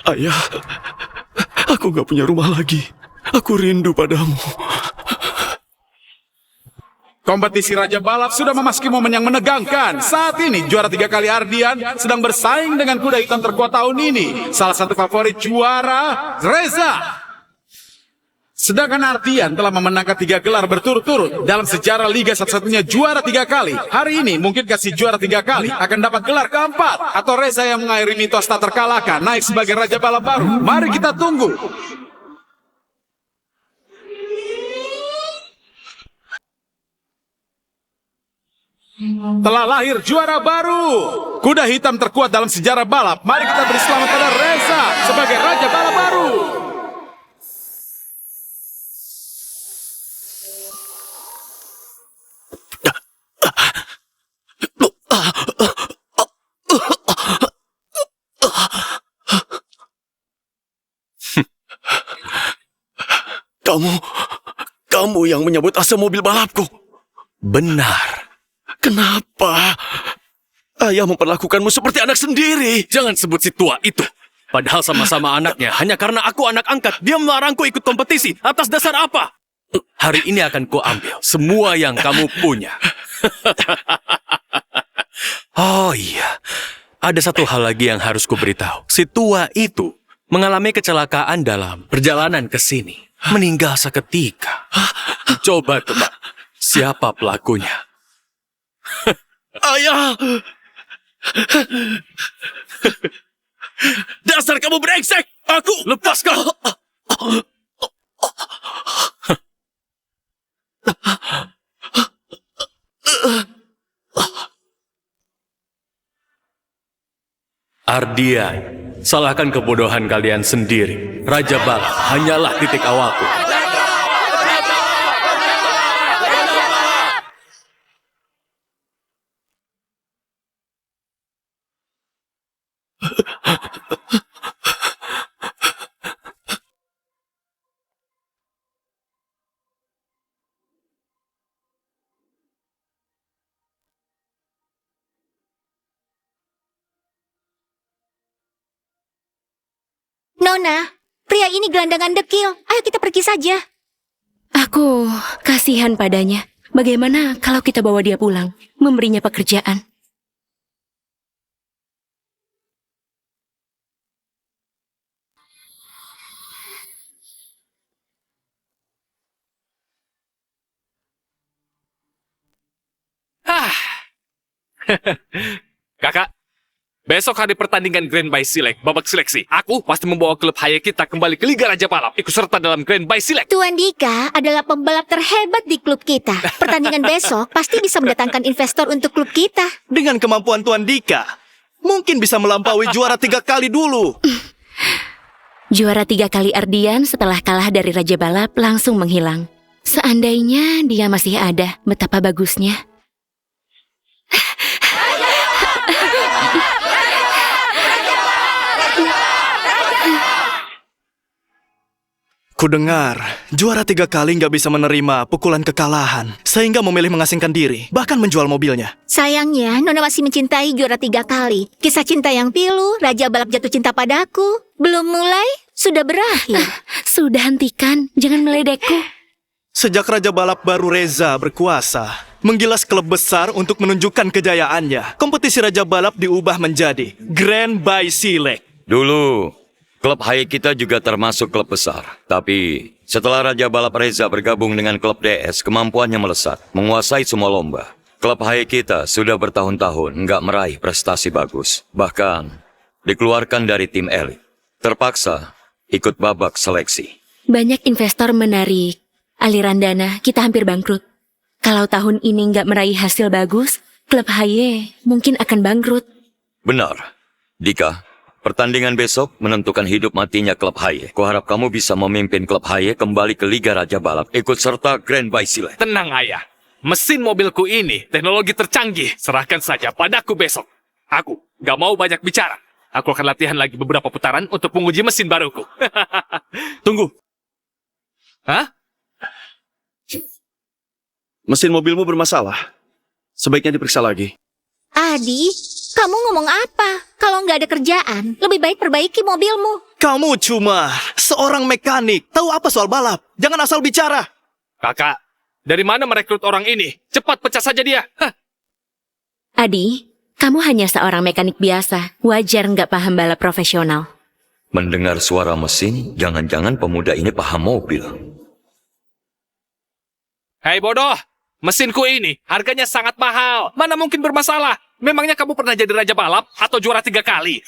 Ayah, aku gak punya rumah lagi. Aku rindu padamu. Kompetisi Raja Balap sudah memasuki momen yang menegangkan. Saat ini juara 3 kali Ardian sedang bersaing dengan kuda hitam terkuat tahun ini. Salah satu favorit juara, Reza. Sedangkan Ardian telah memenangkan 3 gelar berturut-turut dalam sejarah Liga satu-satunya juara 3 kali. Hari ini mungkin kasih juara 3 kali akan dapat gelar keempat. Atau Reza yang mengakhiri mitos tak terkalahkan naik sebagai Raja Balap baru. Mari kita tunggu. Telah lahir juara baru. Kuda hitam terkuat dalam sejarah balap. Mari kita beri selamat pada Reza sebagai Raja Balap baru. Kamu yang menyambut asa mobil balapku. Benar. Kenapa? Ayah memperlakukanmu seperti anak sendiri. Jangan sebut si tua itu. Padahal sama-sama anaknya. Hanya karena aku anak angkat, dia melarangku ikut kompetisi. Atas dasar apa? Hari ini akan kuambil semua yang kamu punya. Oh iya. Ada satu hal lagi yang harus kuberitahu. Si tua itu mengalami kecelakaan dalam perjalanan ke sini. Meninggal seketika. Coba tebak, siapa pelakunya? Ayah! Dasar kamu brengsek! Aku... Lepaskan! Ardian, salahkan kebodohan kalian sendiri. Raja Balap hanyalah titik awalku. Nona, pria ini gelandangan dekil. Ayo kita pergi saja. Aku kasihan padanya. Bagaimana kalau kita bawa dia pulang, memberinya pekerjaan? Kakak, besok hari pertandingan Grand By Select, babak seleksi. Aku pasti membawa klub Haye kita kembali ke Liga Raja Balap. Ikut serta dalam Grand By Select. Tuan Dika adalah pembalap terhebat di klub kita. Pertandingan besok pasti bisa mendatangkan investor untuk klub kita. Dengan kemampuan Tuan Dika, mungkin bisa melampaui juara 3 kali dulu. Juara 3 kali Ardian setelah kalah dari Raja Balap langsung menghilang. Seandainya dia masih ada, betapa bagusnya. Kudengar, juara 3 kali nggak bisa menerima pukulan kekalahan, sehingga memilih mengasingkan diri, bahkan menjual mobilnya. Sayangnya, Nona masih mencintai juara 3 kali. Kisah cinta yang pilu, Raja Balap jatuh cinta padaku. Belum mulai, sudah berakhir. Sudah hentikan, jangan meledekku. Sejak Raja Balap baru Reza berkuasa, menggilas klub besar untuk menunjukkan kejayaannya, kompetisi Raja Balap diubah menjadi Grand By Select. Dulu, klub Haye kita juga termasuk klub besar. Tapi setelah Raja Balap Reza bergabung dengan klub DS, kemampuannya melesat, menguasai semua lomba. Klub Haye kita sudah bertahun-tahun nggak meraih prestasi bagus. Bahkan dikeluarkan dari tim elit. Terpaksa ikut babak seleksi. Banyak investor menarik aliran dana, kita hampir bangkrut. Kalau tahun ini nggak meraih hasil bagus, klub Haye mungkin akan bangkrut. Benar. Dika, pertandingan besok menentukan hidup matinya klub Haye. Kuharap kamu bisa memimpin klub Haye kembali ke Liga Raja Balap, ikut serta Grand By Select. Tenang ayah, mesin mobilku ini teknologi tercanggih. Serahkan saja padaku besok. Aku gak mau banyak bicara. Aku akan latihan lagi beberapa putaran untuk menguji mesin baruku. Tunggu, Hah? mesin mobilmu bermasalah. Sebaiknya diperiksa lagi. Adi, Kamu ngomong apa? Kalau nggak ada kerjaan, lebih baik perbaiki mobilmu. Kamu cuma seorang mekanik. Tahu apa soal balap? Jangan asal bicara. Kakak, dari mana merekrut orang ini? Cepat pecah saja dia. Hah. Adi, kamu hanya seorang mekanik biasa. Wajar nggak paham balap profesional. Mendengar suara mesin, jangan-jangan pemuda ini paham mobil. Hei bodoh, mesinku ini harganya sangat mahal. Mana mungkin bermasalah? Memangnya kamu pernah jadi raja balap atau juara 3 kali?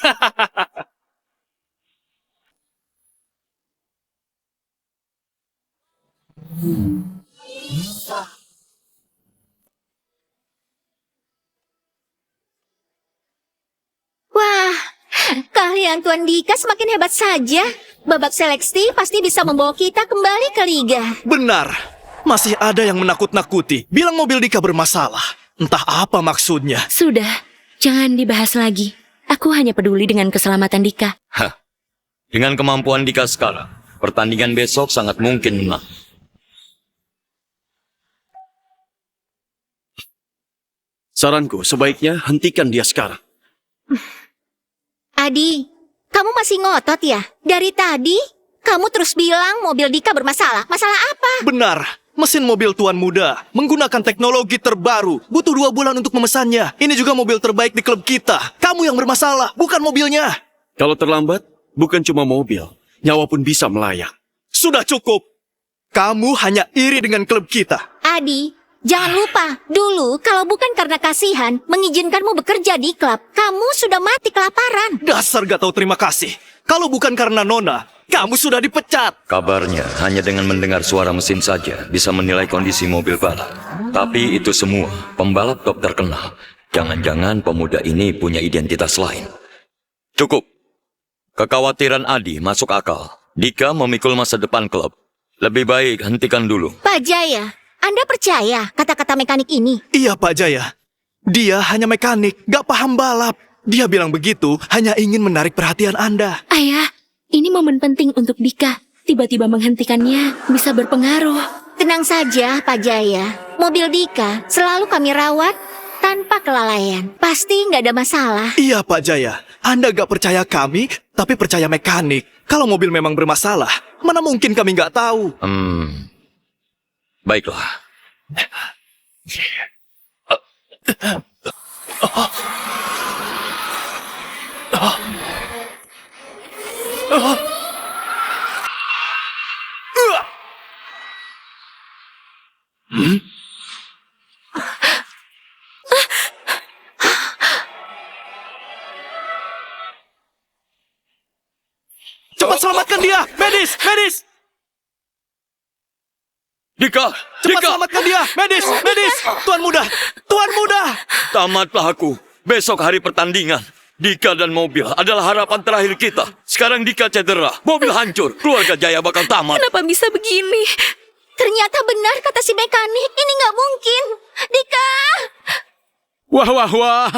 Wah, keahlian Tuan Dika semakin hebat saja. Babak seleksi pasti bisa membawa kita kembali ke liga. Benar. Masih ada yang menakut-nakuti. Bilang mobil Dika bermasalah. Entah apa maksudnya. Sudah, jangan dibahas lagi. Aku hanya peduli dengan keselamatan Dika. Hah. Dengan kemampuan Dika sekarang, pertandingan besok sangat mungkin menang. Saranku, sebaiknya hentikan dia sekarang. Adi, kamu masih ngotot ya? Dari tadi, kamu terus bilang mobil Dika bermasalah. Masalah apa? Benar. Mesin mobil tuan muda menggunakan teknologi terbaru. Butuh 2 bulan untuk memesannya. Ini juga mobil terbaik di klub kita. Kamu yang bermasalah, bukan mobilnya. Kalau terlambat, bukan cuma mobil, nyawa pun bisa melayang. Sudah cukup. Kamu hanya iri dengan klub kita. Adi, jangan lupa, dulu kalau bukan karena kasihan mengizinkanmu bekerja di klub, kamu sudah mati kelaparan. Dasar gak tahu terima kasih. Kalau bukan karena Nona, kamu sudah dipecat. Kabarnya hanya dengan mendengar suara mesin saja bisa menilai kondisi mobil balap. Tapi itu semua pembalap top terkenal. Jangan-jangan pemuda ini punya identitas lain. Cukup. Kekhawatiran Adi masuk akal. Dika memikul masa depan klub. Lebih baik hentikan dulu. Pak Jaya, Anda percaya kata-kata mekanik ini? Iya Pak Jaya. Dia hanya mekanik, gak paham balap. Dia bilang begitu hanya ingin menarik perhatian Anda. Ayah, ini momen penting untuk Dika. Tiba-tiba menghentikannya bisa berpengaruh. Tenang saja, Pak Jaya. Mobil Dika selalu kami rawat tanpa kelalaian. Pasti nggak ada masalah. Iya Pak Jaya. Anda gak percaya kami, tapi percaya mekanik. Kalau mobil memang bermasalah, mana mungkin kami gak tahu. Baiklah. Cepat selamatkan dia! Medis! Medis! Dika! Cepat Dika! selamatkan dia! Medis! Medis! Tuan muda! Tuan muda! Tamatlah aku. Besok hari pertandingan. Dika dan mobil adalah harapan terakhir kita. Sekarang Dika cedera, mobil hancur, keluarga Jaya bakal tamat. Kenapa bisa begini? Ternyata benar kata si mekanik. Ini nggak mungkin. Dika! Wah, wah, wah.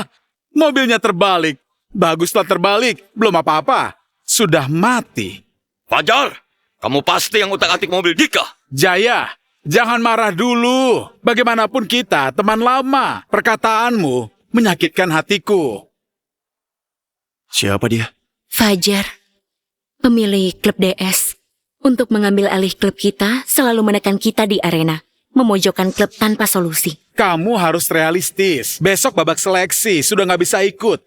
Mobilnya terbalik. Baguslah terbalik. Belum apa-apa. Sudah mati. Fajar, kamu pasti yang utak-atik mobil Dika. Jaya, jangan marah dulu. Bagaimanapun kita teman lama. Perkataanmu menyakitkan hatiku. Siapa dia? Fajar, pemilik klub DS. Untuk mengambil alih klub kita, selalu menekan kita di arena. Memojokkan klub tanpa solusi. Kamu harus realistis. Besok babak seleksi sudah nggak bisa ikut.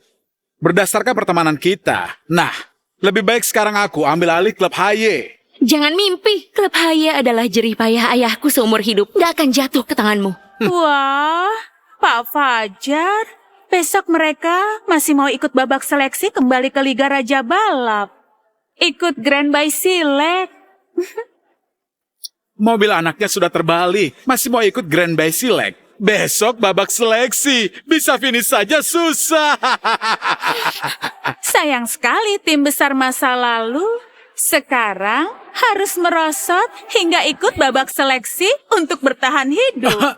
Berdasarkan pertemanan kita. Nah, lebih baik sekarang aku ambil alih klub HY. Jangan mimpi, klub Haya adalah jerih payah ayahku seumur hidup. Gak akan jatuh ke tanganmu. Wah, Pak Fajar. Besok mereka masih mau ikut babak seleksi kembali ke Liga Raja Balap. Ikut Grand by Select. Mobil anaknya sudah terbalik. Masih mau ikut Grand by Select. Besok babak seleksi. Bisa finish saja susah. Sayang sekali tim besar masa lalu sekarang harus merosot hingga ikut babak seleksi untuk bertahan hidup.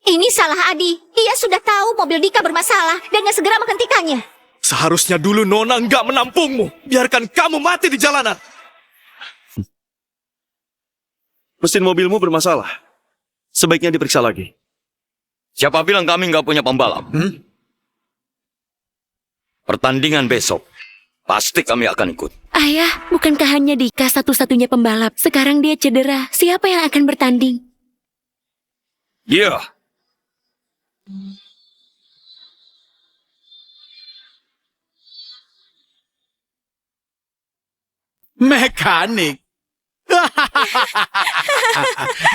Ini salah Adi. Dia sudah tahu mobil Dika bermasalah dan nggak segera menghentikannya. Seharusnya dulu Nona nggak menampungmu. Biarkan kamu mati di jalanan. Mesin mobilmu bermasalah. Sebaiknya diperiksa lagi. Siapa bilang kami nggak punya pembalap? Pertandingan besok, pasti kami akan ikut. Ayah, bukankah hanya Dika satu-satunya pembalap? Sekarang dia cedera. Siapa yang akan bertanding? Iya. Mekanik.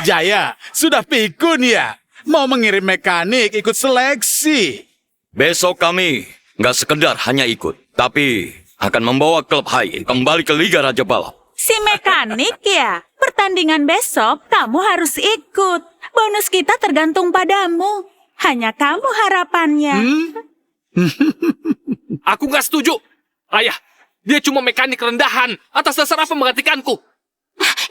Jaya, sudah pikun ya? Mau mengirim mekanik ikut seleksi. Besok kami nggak sekedar hanya ikut, tapi akan membawa klub HY kembali ke Liga Raja Balap. Si mekanik ya? Pertandingan besok kamu harus ikut. Bonus kita tergantung padamu. Hanya kamu harapannya. Aku nggak setuju. Ayah, dia cuma mekanik rendahan. Atas dasar apa menggantikanku?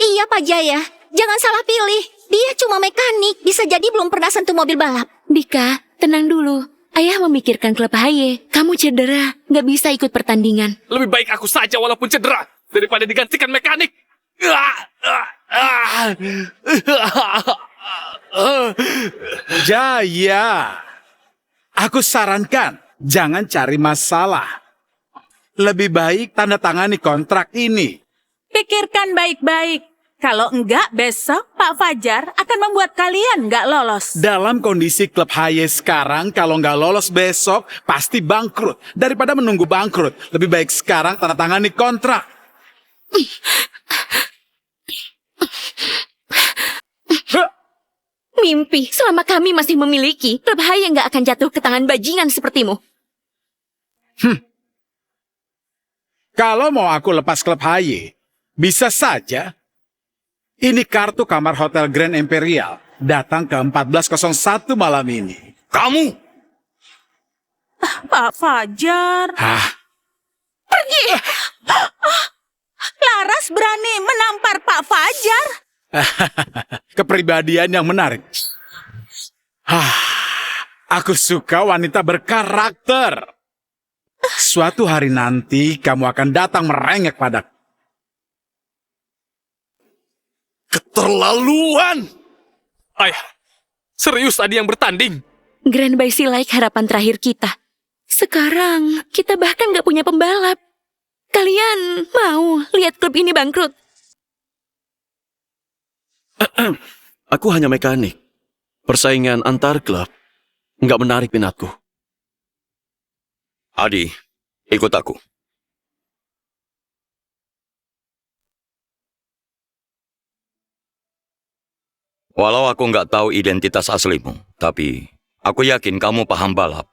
Iya Pak Jaya, jangan salah pilih. Dia cuma mekanik, bisa jadi belum pernah sentuh mobil balap. Dika, tenang dulu. Ayah memikirkan klub HY. Kamu cedera, nggak bisa ikut pertandingan. Lebih baik aku saja walaupun cedera daripada digantikan mekanik. Jaya, aku sarankan jangan cari masalah. Lebih baik tanda tangani kontrak ini. Pikirkan baik-baik. Kalau enggak, besok Pak Fajar akan membuat kalian enggak lolos. Dalam kondisi klub HY sekarang, kalau nggak lolos besok, pasti bangkrut. Daripada menunggu bangkrut, lebih baik sekarang tanda tangani kontrak. Mimpi, selama kami masih memiliki, klub HY nggak akan jatuh ke tangan bajingan sepertimu. Kalau mau aku lepas klub HY, bisa saja. Ini kartu kamar Hotel Grand Imperial. Datang ke 1401 malam ini. Kamu? Pak Fajar. Pergi. Laras berani menampar Pak Fajar. Kepribadian yang menarik. Aku suka wanita berkarakter. Suatu hari nanti kamu akan datang merengek padaku. Keterlaluan! Ayah, serius tadi yang bertanding? Grand Baisi Like harapan terakhir kita. Sekarang, kita bahkan nggak punya pembalap. Kalian mau lihat klub ini bangkrut? Aku hanya mekanik. Persaingan antar klub nggak menarik minatku. Adi, ikut aku. Walau aku nggak tahu identitas aslimu, tapi aku yakin kamu paham balap.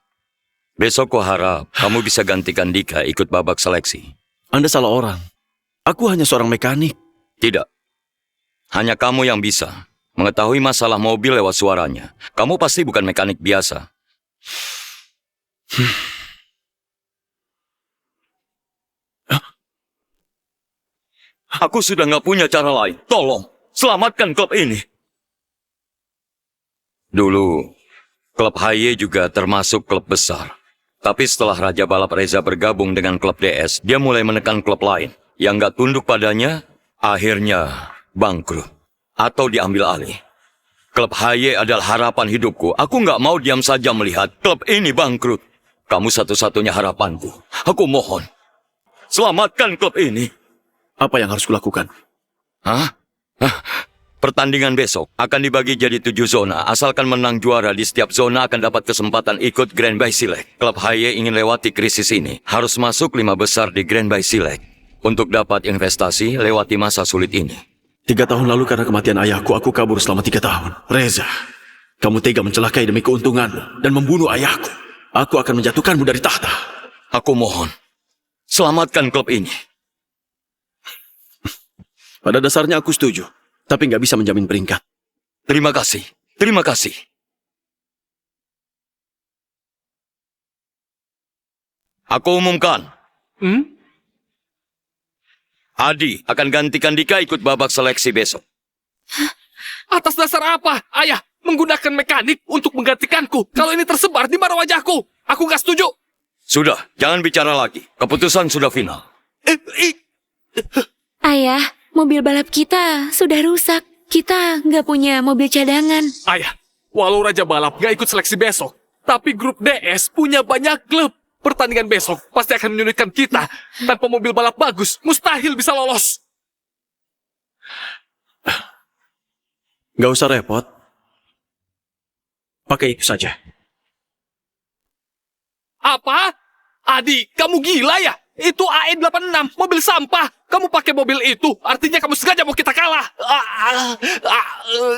Besok ku harap kamu bisa gantikan Dika ikut babak seleksi. Anda salah orang. Aku hanya seorang mekanik. Tidak. Hanya kamu yang bisa mengetahui masalah mobil lewat suaranya. Kamu pasti bukan mekanik biasa. Aku sudah nggak punya cara lain. Tolong, selamatkan klub ini. Dulu, klub HY juga termasuk klub besar. Tapi setelah Raja Balap Reza bergabung dengan klub DS, dia mulai menekan klub lain. Yang nggak tunduk padanya, akhirnya bangkrut. Atau diambil alih. Klub HY adalah harapan hidupku. Aku nggak mau diam saja melihat klub ini bangkrut. Kamu satu-satunya harapanku. Aku mohon, selamatkan klub ini. Apa yang harus kulakukan? Pertandingan besok akan dibagi jadi 7 zona. Asalkan menang juara di setiap zona akan dapat kesempatan ikut Grand Bay Select. Klub HY ingin lewati krisis ini. Harus masuk 5 besar di Grand Bay Select. Untuk dapat investasi lewati masa sulit ini. 3 tahun lalu karena kematian ayahku, aku kabur selama 3 tahun. Reza, kamu tega mencelakai demi keuntunganmu dan membunuh ayahku. Aku akan menjatuhkanmu dari tahta. Aku mohon, selamatkan klub ini. Pada dasarnya aku setuju, tapi nggak bisa menjamin peringkat. Terima kasih, terima kasih. Aku umumkan. Adi akan gantikan Dika ikut babak seleksi besok. Atas dasar apa, ayah, menggunakan mekanik untuk menggantikanku? Kalau ini tersebar di mana wajahku? Aku nggak setuju. Sudah, jangan bicara lagi. Keputusan sudah final. Ayah, mobil balap kita sudah rusak. Kita nggak punya mobil cadangan. Ayah, Walau Raja Balap gak ikut seleksi besok, tapi grup DS punya banyak klub. Pertandingan besok pasti akan menyulitkan kita. Tanpa mobil balap bagus, mustahil bisa lolos. Gak usah repot. Pakai itu saja. Apa? Adi, kamu gila ya? Itu AE86, mobil sampah. Kamu pakai mobil itu, artinya kamu sengaja mau kita kalah.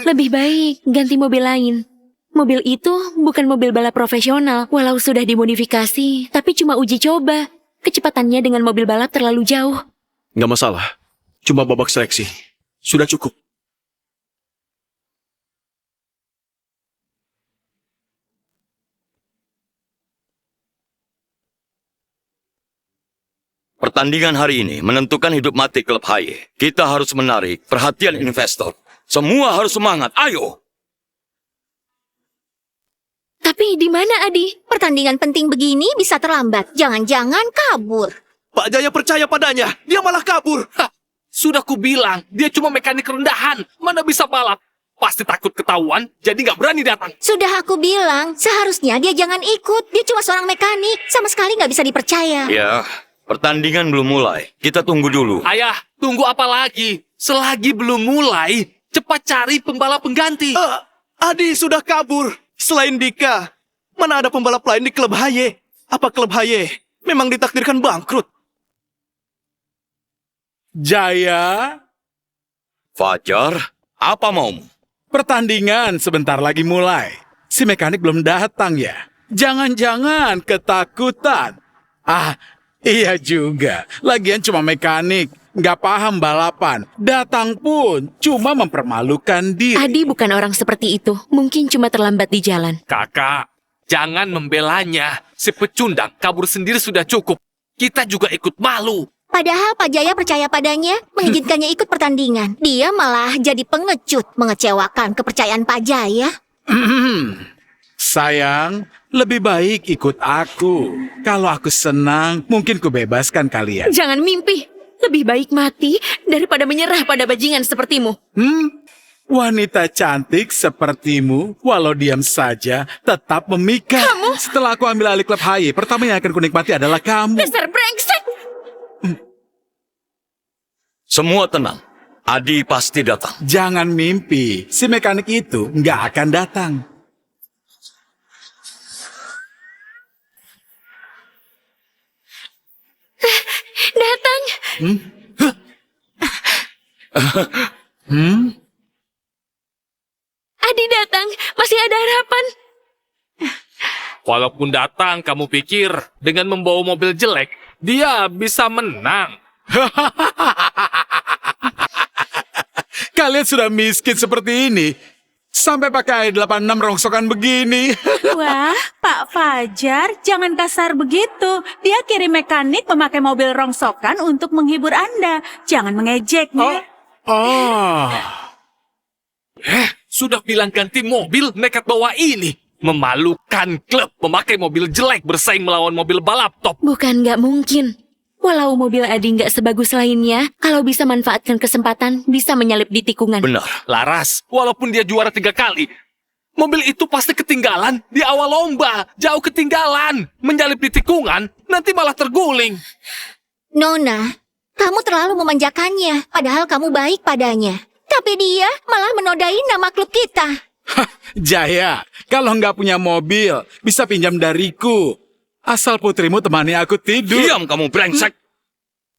Lebih baik ganti mobil lain. Mobil itu bukan mobil balap profesional. Walau sudah dimodifikasi, tapi cuma uji coba. Kecepatannya dengan mobil balap terlalu jauh. Gak masalah. Cuma babak seleksi. Sudah cukup. Pertandingan hari ini menentukan hidup mati klub HY. Kita harus menarik perhatian investor. Semua harus semangat, ayo! Tapi di mana, Adi? Pertandingan penting begini bisa terlambat. Jangan-jangan kabur. Pak Jaya percaya padanya, dia malah kabur. Hah, sudah kubilang, dia cuma mekanik rendahan. Mana bisa balap? Pasti takut ketahuan, jadi nggak berani datang. Sudah aku bilang, seharusnya dia jangan ikut. Dia cuma seorang mekanik. Sama sekali nggak bisa dipercaya. Ya, pertandingan belum mulai. Kita tunggu dulu. Ayah, tunggu apa lagi? Selagi belum mulai, cepat cari pembalap pengganti. Adi sudah kabur. Selain Dika, mana ada pembalap lain di klub HY? Apa klub HY memang ditakdirkan bangkrut? Jaya, Fajar, apa maumu? pertandingan sebentar lagi mulai. Si mekanik belum datang ya? Jangan-jangan ketakutan. Ah, iya juga. Lagian cuma mekanik. Nggak paham balapan. Datang pun cuma mempermalukan diri. Adi bukan orang seperti itu. Mungkin cuma terlambat di jalan. Kakak, jangan membelanya. Si pecundang kabur sendiri sudah cukup. Kita juga ikut malu. Padahal Pak Jaya percaya padanya, mengizinkannya ikut pertandingan. Dia malah jadi pengecut, mengecewakan kepercayaan Pak Jaya. Sayang, lebih baik ikut aku. Kalau aku senang, mungkin ku bebaskan kalian. Jangan mimpi. Lebih baik mati daripada menyerah pada bajingan sepertimu. Wanita cantik sepertimu, walau diam saja, tetap memikat. Kamu? Setelah aku ambil alih klub HY, pertama yang akan kunikmati adalah kamu. Dasar brengsek! Semua tenang. Adi pasti datang. Jangan mimpi, si mekanik itu nggak akan datang. Datang! Adi datang, masih ada harapan. Walaupun datang, kamu pikir dengan membawa mobil jelek, dia bisa menang. Kalian sudah miskin seperti ini, sampai pakai 86 rongsokan begini. Wah, Pak Fajar, jangan kasar begitu. Dia kirim mekanik memakai mobil rongsokan untuk menghibur Anda. Jangan mengejeknya. Sudah bilang ganti mobil, nekat bawa ini. Memalukan klub memakai mobil jelek bersaing melawan mobil balap top. Bukan nggak mungkin. Walau mobil Adi nggak sebagus lainnya, kalau bisa manfaatkan kesempatan, bisa menyalip di tikungan. Benar. Laras, walaupun dia juara 3 kali, mobil itu pasti ketinggalan di awal lomba. Jauh ketinggalan. Menyalip di tikungan, nanti malah terguling. Nona, kamu terlalu memanjakannya, padahal kamu baik padanya. Tapi dia malah menodai nama klub kita. Jaya, kalau nggak punya mobil, bisa pinjam dariku. Asal putrimu temani aku tidur. Diam kamu brengsek.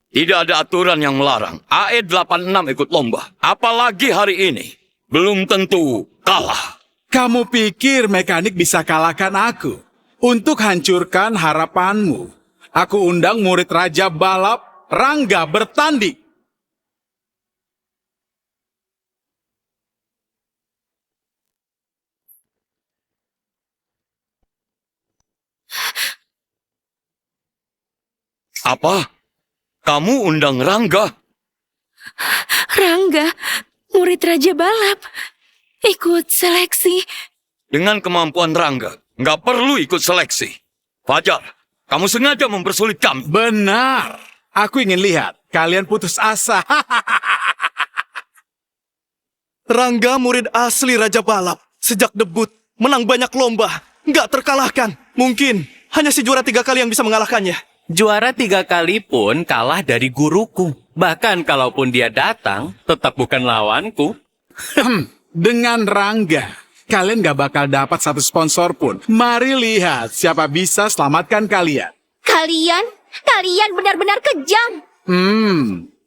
Tidak ada aturan yang melarang AE86 ikut lomba. Apalagi hari ini. Belum tentu kalah. Kamu pikir mekanik bisa kalahkan aku? Untuk hancurkan harapanmu, aku undang murid Raja Balap, Rangga, bertanding. Apa? Kamu undang Rangga? Rangga, murid Raja Balap, ikut seleksi. Dengan kemampuan Rangga, nggak perlu ikut seleksi. Fajar, kamu sengaja mempersulit kami. Benar. Aku ingin lihat kalian putus asa. Rangga murid asli Raja Balap. Sejak debut, menang banyak lomba, nggak terkalahkan. Mungkin hanya si juara 3 kali yang bisa mengalahkannya. Juara 3 kali pun kalah dari guruku. Bahkan kalaupun dia datang, tetap bukan lawanku. Dengan Rangga, kalian gak bakal dapat satu sponsor pun. Mari lihat siapa bisa selamatkan kalian. Kalian benar-benar kejam.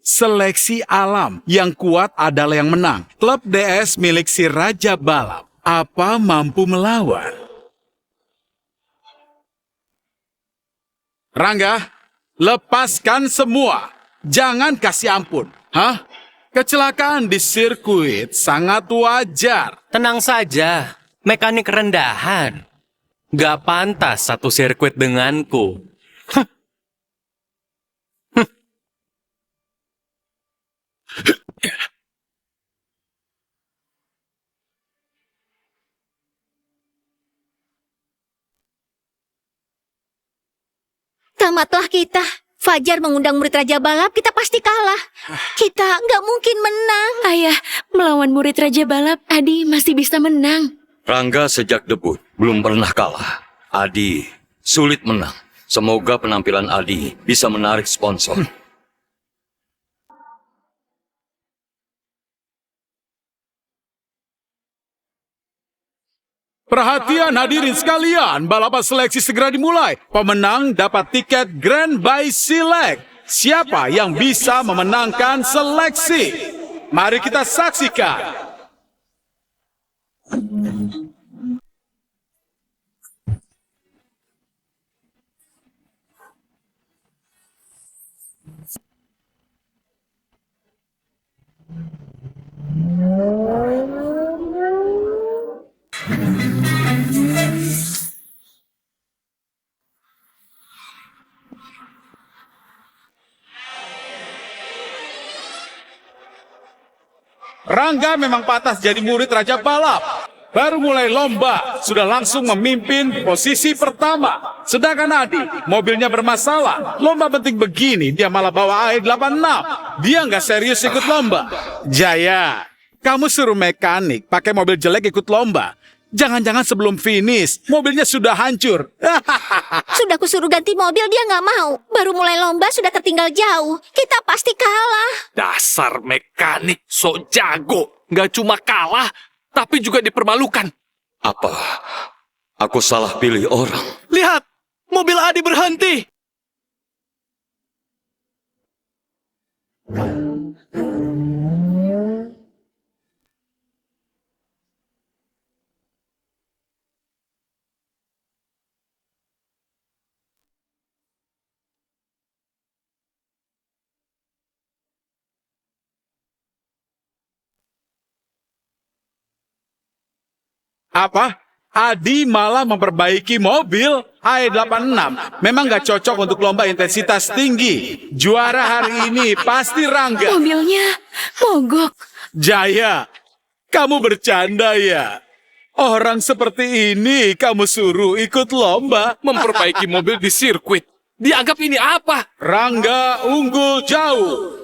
Seleksi alam yang kuat adalah yang menang. Klub DS milik si Raja Balap. Apa mampu melawan? Rangga, lepaskan semua. Jangan kasih ampun. Hah? Kecelakaan di sirkuit sangat wajar. Tenang saja, mekanik rendahan. Gak pantas satu sirkuit denganku. Tamatlah kita. Fajar mengundang murid Raja Balap, kita pasti kalah. Kita nggak mungkin menang. Ayah, melawan murid Raja Balap, Adi masih bisa menang. Rangga sejak debut belum pernah kalah. Adi sulit menang. Semoga penampilan Adi bisa menarik sponsor. Perhatian hadirin sekalian, balapan seleksi segera dimulai. Pemenang dapat tiket Grand by Select. Siapa yang bisa memenangkan seleksi? Mari kita saksikan. Rangga memang pantas jadi murid Raja Balap. Baru mulai lomba, sudah langsung memimpin posisi pertama. Sedangkan Adi, mobilnya bermasalah. Lomba penting begini, dia malah bawa AE86. Dia nggak serius ikut lomba. Jaya, kamu suruh mekanik pakai mobil jelek ikut lomba. Jangan-jangan sebelum finish, mobilnya sudah hancur. Sudah kusuruh ganti mobil, dia nggak mau. Baru mulai lomba sudah tertinggal jauh. Kita pasti kalah. Dasar mekanik sok jago. Nggak cuma kalah, tapi juga dipermalukan. Apa? Aku salah pilih orang. Lihat, mobil Adi berhenti. Apa? Adi malah memperbaiki mobil AE86. Memang gak cocok untuk lomba intensitas tinggi. Juara hari ini pasti Rangga. Mobilnya mogok. Jaya, kamu bercanda ya? Orang seperti ini kamu suruh ikut lomba? Memperbaiki mobil di sirkuit. Dianggap ini apa? Rangga unggul jauh.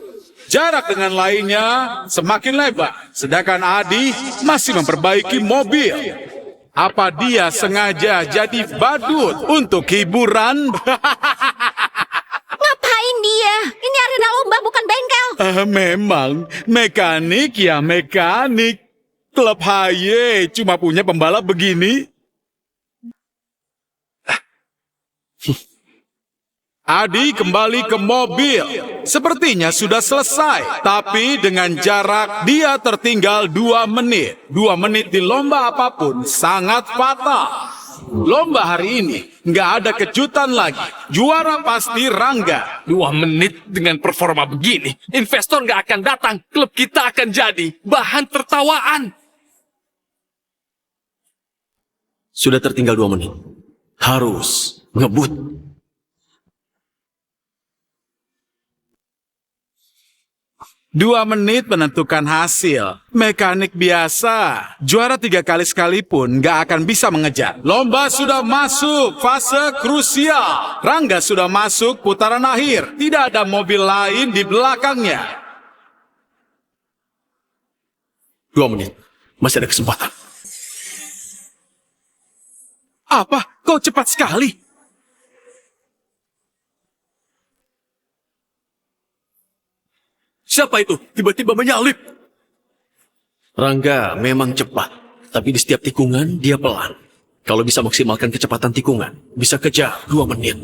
Jarak dengan lainnya semakin lebar. Sedangkan Adi masih memperbaiki mobil. Apa dia sengaja jadi badut untuk hiburan? Ngapain dia? Ini arena lomba bukan bengkel. Memang, mekanik ya mekanik. Klub HY cuma punya pembalap begini. Adi kembali ke mobil. Sepertinya sudah selesai. Tapi dengan jarak dia tertinggal 2 menit. 2 menit di lomba apapun sangat fatal. Lomba hari ini nggak ada kejutan lagi. Juara pasti Rangga. 2 menit dengan performa begini. Investor nggak akan datang. Klub kita akan jadi bahan tertawaan. Sudah tertinggal 2 menit. Harus ngebut. Dua menit menentukan hasil. Mekanik biasa. Juara 3 kali sekalipun gak akan bisa mengejar. Lomba sudah masuk fase krusial. Rangga sudah masuk putaran akhir. Tidak ada mobil lain di belakangnya. 2 menit. Masih ada kesempatan. Apa? Kau cepat sekali. Siapa itu? Tiba-tiba menyalip. Rangga memang cepat, tapi di setiap tikungan dia pelan. Kalau bisa maksimalkan kecepatan tikungan, bisa kejar 2 menit.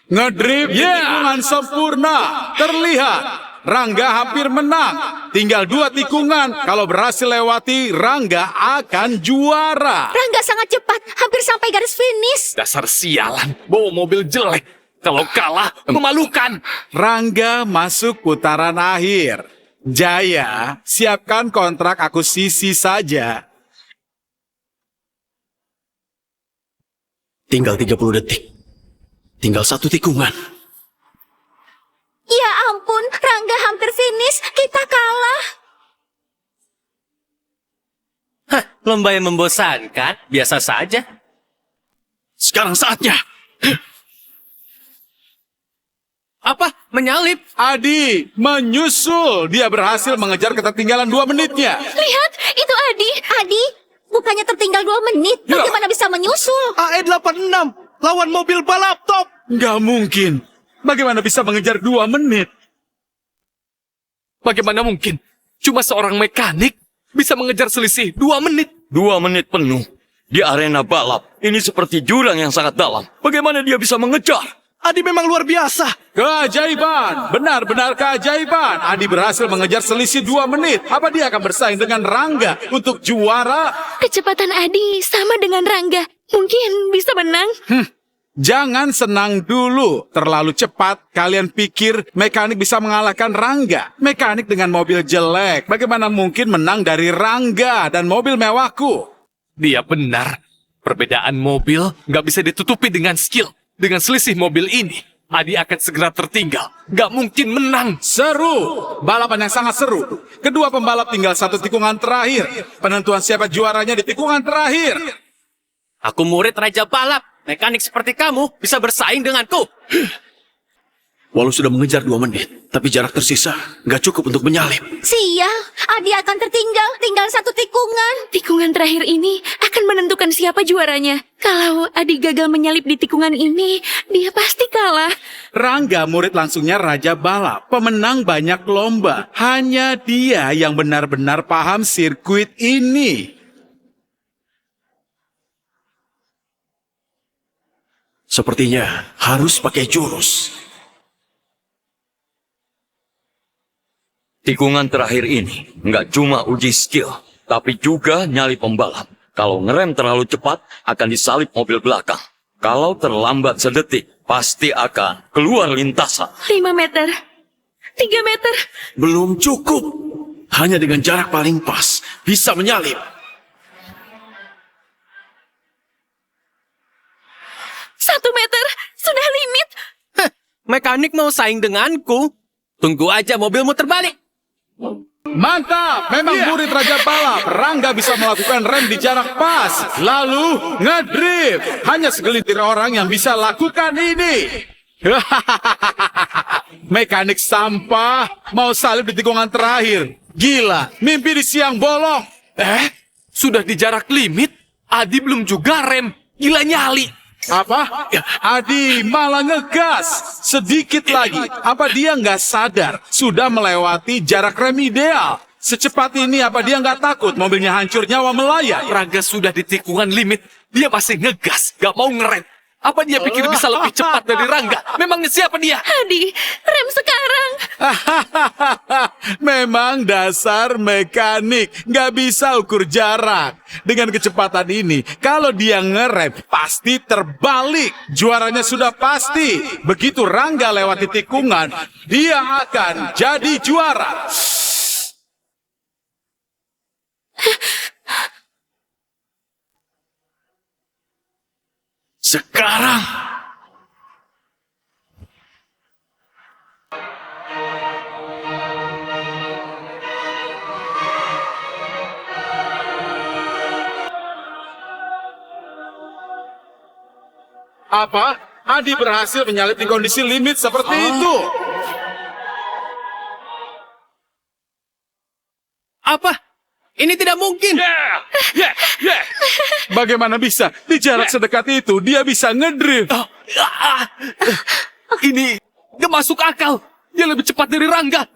Ngedrift di tikungan sempurna. Terlihat. Rangga hampir menang. Tinggal 2 tikungan. Kalau berhasil lewati, Rangga akan juara. Rangga sangat cepat, hampir sampai garis finish. Dasar sialan, bawa mobil jelek. Kalau kalah, memalukan. Rangga masuk putaran akhir. Jaya, siapkan kontrak akuisisi saja. Tinggal 30 detik. Tinggal 1 tikungan. Ya ampun, Rangga hampir finish. Kita kalah. Hah, lomba yang membosankan. Biasa saja. Sekarang saatnya. Apa? Menyalip? Adi menyusul. Dia berhasil mengejar ketertinggalan 2 menitnya. Lihat, itu Adi. Adi, bukannya tertinggal 2 menit. Ya. Bagaimana bisa menyusul? AE86 lawan mobil balap top. Nggak mungkin. Bagaimana bisa mengejar 2 menit? Bagaimana mungkin? Cuma seorang mekanik bisa mengejar selisih 2 menit. 2 menit penuh di arena balap. Ini seperti jurang yang sangat dalam. Bagaimana dia bisa mengejar? Adi memang luar biasa. Keajaiban. Benar-benar keajaiban. Adi berhasil mengejar selisih 2 menit. Apa dia akan bersaing dengan Rangga untuk juara? Kecepatan Adi sama dengan Rangga. Mungkin bisa menang. Jangan senang dulu. Terlalu cepat, kalian pikir mekanik bisa mengalahkan Rangga. Mekanik dengan mobil jelek, bagaimana mungkin menang dari Rangga dan mobil mewahku? Dia benar. Perbedaan mobil nggak bisa ditutupi dengan skill. Dengan selisih mobil ini, Adi akan segera tertinggal. Nggak mungkin menang. Seru. Balapan yang sangat seru. Kedua pembalap tinggal 1 tikungan terakhir. Penentuan siapa juaranya di tikungan terakhir. Aku murid Raja Balap. Mekanik seperti kamu bisa bersaing denganku. Walau sudah mengejar 2 menit, tapi jarak tersisa nggak cukup untuk menyalip. Sial, Adi akan tertinggal. Tinggal 1 tikungan. Tikungan terakhir ini akan menentukan siapa juaranya. Kalau Adi gagal menyalip di tikungan ini, dia pasti kalah. Rangga murid langsungnya Raja Balap. Pemenang banyak lomba. Hanya dia yang benar-benar paham sirkuit ini. Sepertinya harus pakai jurus. Tikungan terakhir ini nggak cuma uji skill, tapi juga nyali pembalap. Kalau ngerem terlalu cepat, akan disalip mobil belakang. Kalau terlambat sedetik, pasti akan keluar lintasan. 5 meter. 3 meter. Belum cukup. Hanya dengan jarak paling pas, bisa menyalip. 1 meter. Sudah limit. Mekanik mau saing denganku. Tunggu aja mobilmu terbalik. Mantap, memang murid Raja Balap. Rangga bisa melakukan rem di jarak pas. Lalu ngedrift. Hanya segelintir orang yang bisa lakukan ini. Mekanik sampah mau salib di tikungan terakhir. Gila, mimpi di siang bolong. Sudah di jarak limit, Adi belum juga rem. Gila nyali. Apa? Adi malah ngegas. Sedikit lagi. Apa dia nggak sadar sudah melewati jarak rem ideal? Secepat ini apa dia nggak takut mobilnya hancur nyawa melayang? Rangga sudah di tikungan limit. Dia masih ngegas, gak mau ngerem. Apa dia pikir bisa lebih cepat dari Rangga? Memangnya siapa dia? Adi, rem sekarang. Memang dasar mekanik nggak bisa ukur jarak. Dengan kecepatan ini, kalau dia ngerem pasti terbalik. Juaranya sudah pasti. Begitu Rangga lewati tikungan, dia akan jadi juara. Sekarang. Apa? Adi berhasil menyalip di kondisi limit seperti itu. Apa? Ini tidak mungkin. Bagaimana bisa? Di jarak sedekat itu, dia bisa ngedrift. Ini gak masuk akal. Dia lebih cepat dari Rangga.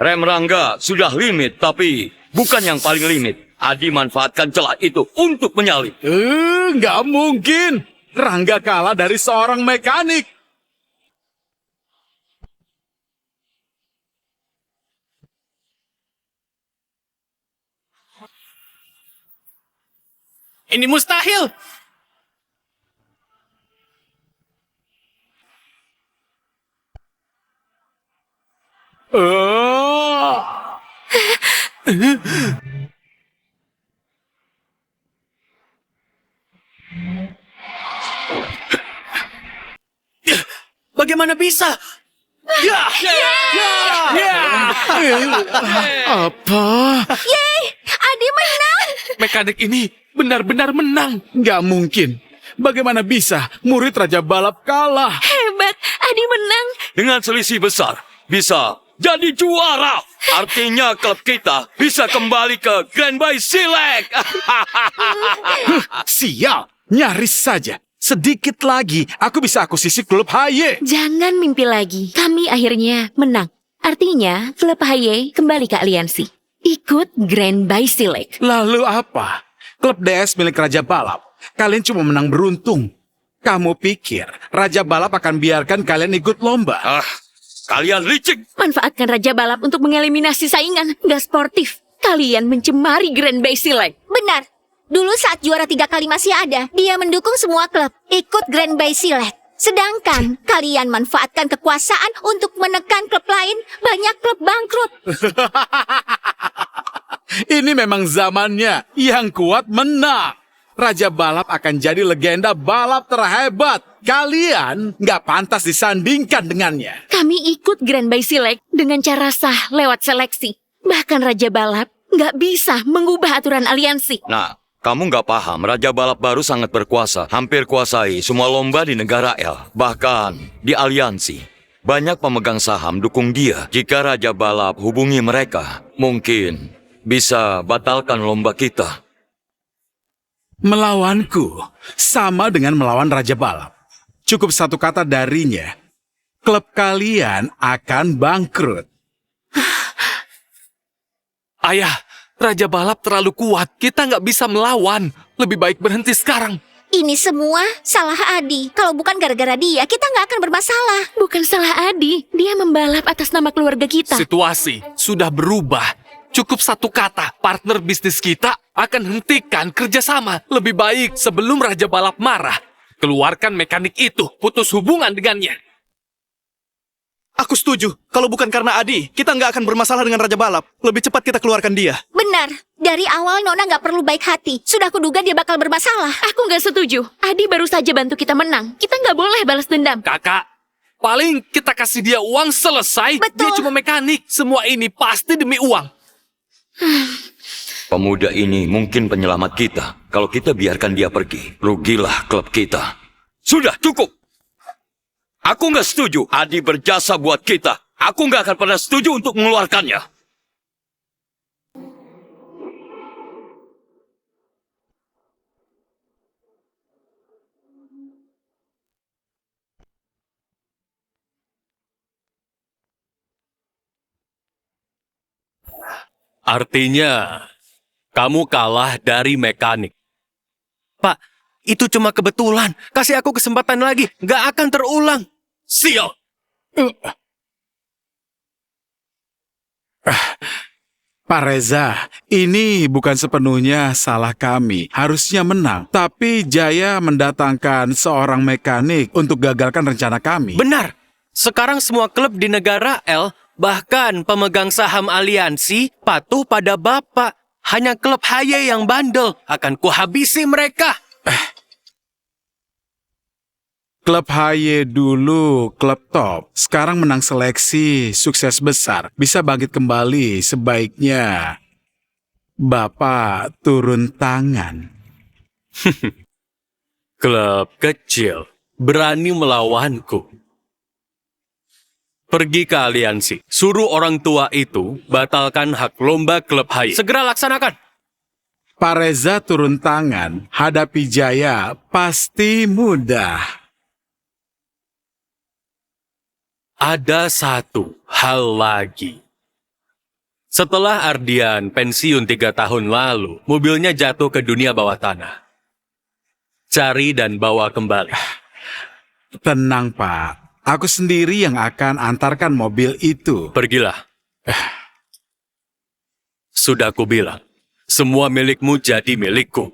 Rem Rangga sudah limit, tapi bukan yang paling limit. Adi manfaatkan celah itu untuk menyalip. Nggak mungkin. Rangga kalah dari seorang mekanik. Ini mustahil. Bagaimana bisa? Apa? Adi menang. Mekanik ini benar-benar menang. Nggak mungkin. Bagaimana bisa murid Raja Balap kalah? Hebat, Adi menang. Dengan selisih besar, bisa jadi juara. Artinya klub kita bisa kembali ke Grand Bay Silek. Sial, nyaris saja. Sedikit lagi, aku bisa akuisisi klub HY. Jangan mimpi lagi. Kami akhirnya menang. Artinya, klub HY kembali ke aliansi. Ikut Grand Bay Silek. Lalu apa? Klub DS milik Raja Balap. Kalian cuma menang beruntung. Kamu pikir Raja Balap akan biarkan kalian ikut lomba? Kalian licik. Manfaatkan Raja Balap untuk mengeliminasi saingan. Gak sportif. Kalian mencemari Grand Bay Silek. Benar. Dulu saat juara 3 kali masih ada, dia mendukung semua klub. Ikut Grand Bay Silek. Sedangkan kalian manfaatkan kekuasaan untuk menekan klub lain. Banyak klub bangkrut. Ini memang zamannya. Yang kuat menang. Raja Balap akan jadi legenda balap terhebat. Kalian nggak pantas disandingkan dengannya. Kami ikut Grand Bay Silek dengan cara sah lewat seleksi. Bahkan Raja Balap nggak bisa mengubah aturan aliansi. Nah, kamu nggak paham, Raja Balap baru sangat berkuasa. Hampir kuasai semua lomba di negara L. Bahkan di aliansi. Banyak pemegang saham dukung dia. Jika Raja Balap hubungi mereka, mungkin bisa batalkan lomba kita. Melawanku sama dengan melawan Raja Balap. Cukup satu kata darinya, klub kalian akan bangkrut. Ayah, Raja Balap terlalu kuat. Kita nggak bisa melawan. Lebih baik berhenti sekarang. Ini semua salah Adi. Kalau bukan gara-gara dia, kita nggak akan bermasalah. Bukan salah Adi. Dia membalap atas nama keluarga kita. Situasi sudah berubah. Cukup satu kata, partner bisnis kita akan hentikan kerjasama. Lebih baik sebelum Raja Balap marah, keluarkan mekanik itu, putus hubungan dengannya. Aku setuju. Kalau bukan karena Adi, kita nggak akan bermasalah dengan Raja Balap. Lebih cepat kita keluarkan dia. Benar. Dari awal Nona nggak perlu baik hati. Sudah kuduga dia bakal bermasalah. Aku nggak setuju. Adi baru saja bantu kita menang. Kita nggak boleh balas dendam. Kakak, paling kita kasih dia uang selesai. Betul. Dia cuma mekanik. Semua ini pasti demi uang. Pemuda ini mungkin penyelamat kita. Kalau kita biarkan dia pergi, rugilah klub kita. Sudah cukup. Aku nggak setuju Adi berjasa buat kita. Aku nggak akan pernah setuju untuk mengeluarkannya. Artinya, kamu kalah dari mekanik. Pak, itu cuma kebetulan. Kasih aku kesempatan lagi. Nggak akan terulang. Sial. Pak Reza, ini bukan sepenuhnya salah kami. Harusnya menang. Tapi Jaya mendatangkan seorang mekanik untuk gagalkan rencana kami. Benar. Sekarang semua klub di negara L, bahkan pemegang saham aliansi, patuh pada Bapak. Hanya klub HY yang bandel. Akan kuhabisi mereka. Klub HY dulu, klub top. Sekarang menang seleksi, sukses besar. Bisa bangkit kembali, sebaiknya Bapak turun tangan. Klub kecil berani melawanku. Pergi ke aliansi. Suruh orang tua itu batalkan hak lomba klub HY. Segera laksanakan. Pak Reza turun tangan, hadapi Jaya pasti mudah. Ada satu hal lagi. Setelah Ardian pensiun 3 tahun lalu, mobilnya jatuh ke dunia bawah tanah. Cari dan bawa kembali. Tenang, Pak. Aku sendiri yang akan antarkan mobil itu. Pergilah. Sudah aku bilang, semua milikmu jadi milikku.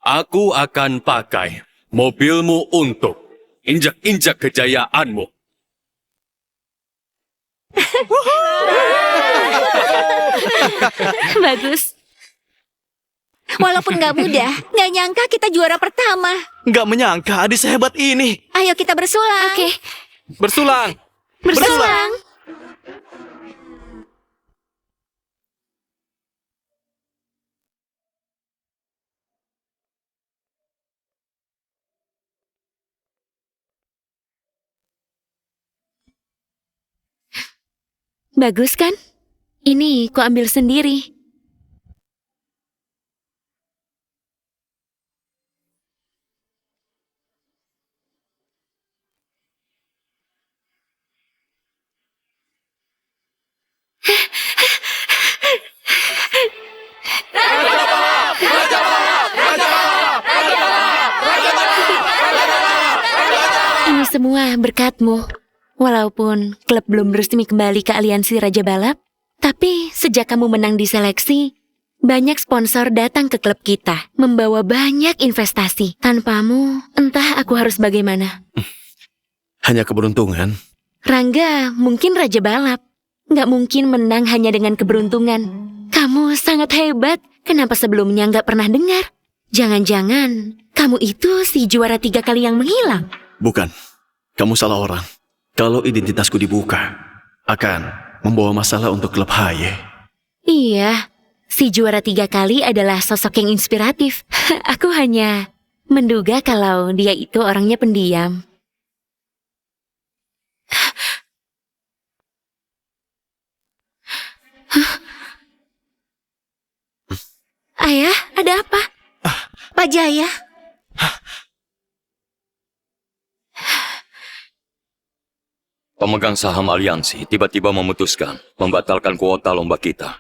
Aku akan pakai mobilmu untuk injak-injak kejayaanmu. Bagus. Walaupun nggak mudah, nggak nyangka kita juara pertama. Nggak menyangka Adi sehebat ini. Ayo kita bersulang. Oke, Bersulang. bersulang. Bagus kan? Ini ku ambil sendiri. Ini semua berkatmu. Walaupun klub belum resmi kembali ke aliansi Raja Balap, tapi sejak kamu menang di seleksi, banyak sponsor datang ke klub kita, membawa banyak investasi. Tanpamu, entah aku harus bagaimana. Hanya keberuntungan. Rangga mungkin Raja Balap. Nggak mungkin menang hanya dengan keberuntungan. Kamu sangat hebat. Kenapa sebelumnya nggak pernah dengar? Jangan-jangan kamu itu si juara 3 kali yang menghilang. Bukan. Kamu salah orang. Kalau identitasku dibuka, akan membawa masalah untuk klub Haye. Iya, si juara 3 kali adalah sosok yang inspiratif. Aku hanya menduga kalau dia itu orangnya pendiam. Ayah, ada apa? Pak Jaya, Pemegang saham aliansi tiba-tiba memutuskan membatalkan kuota lomba kita.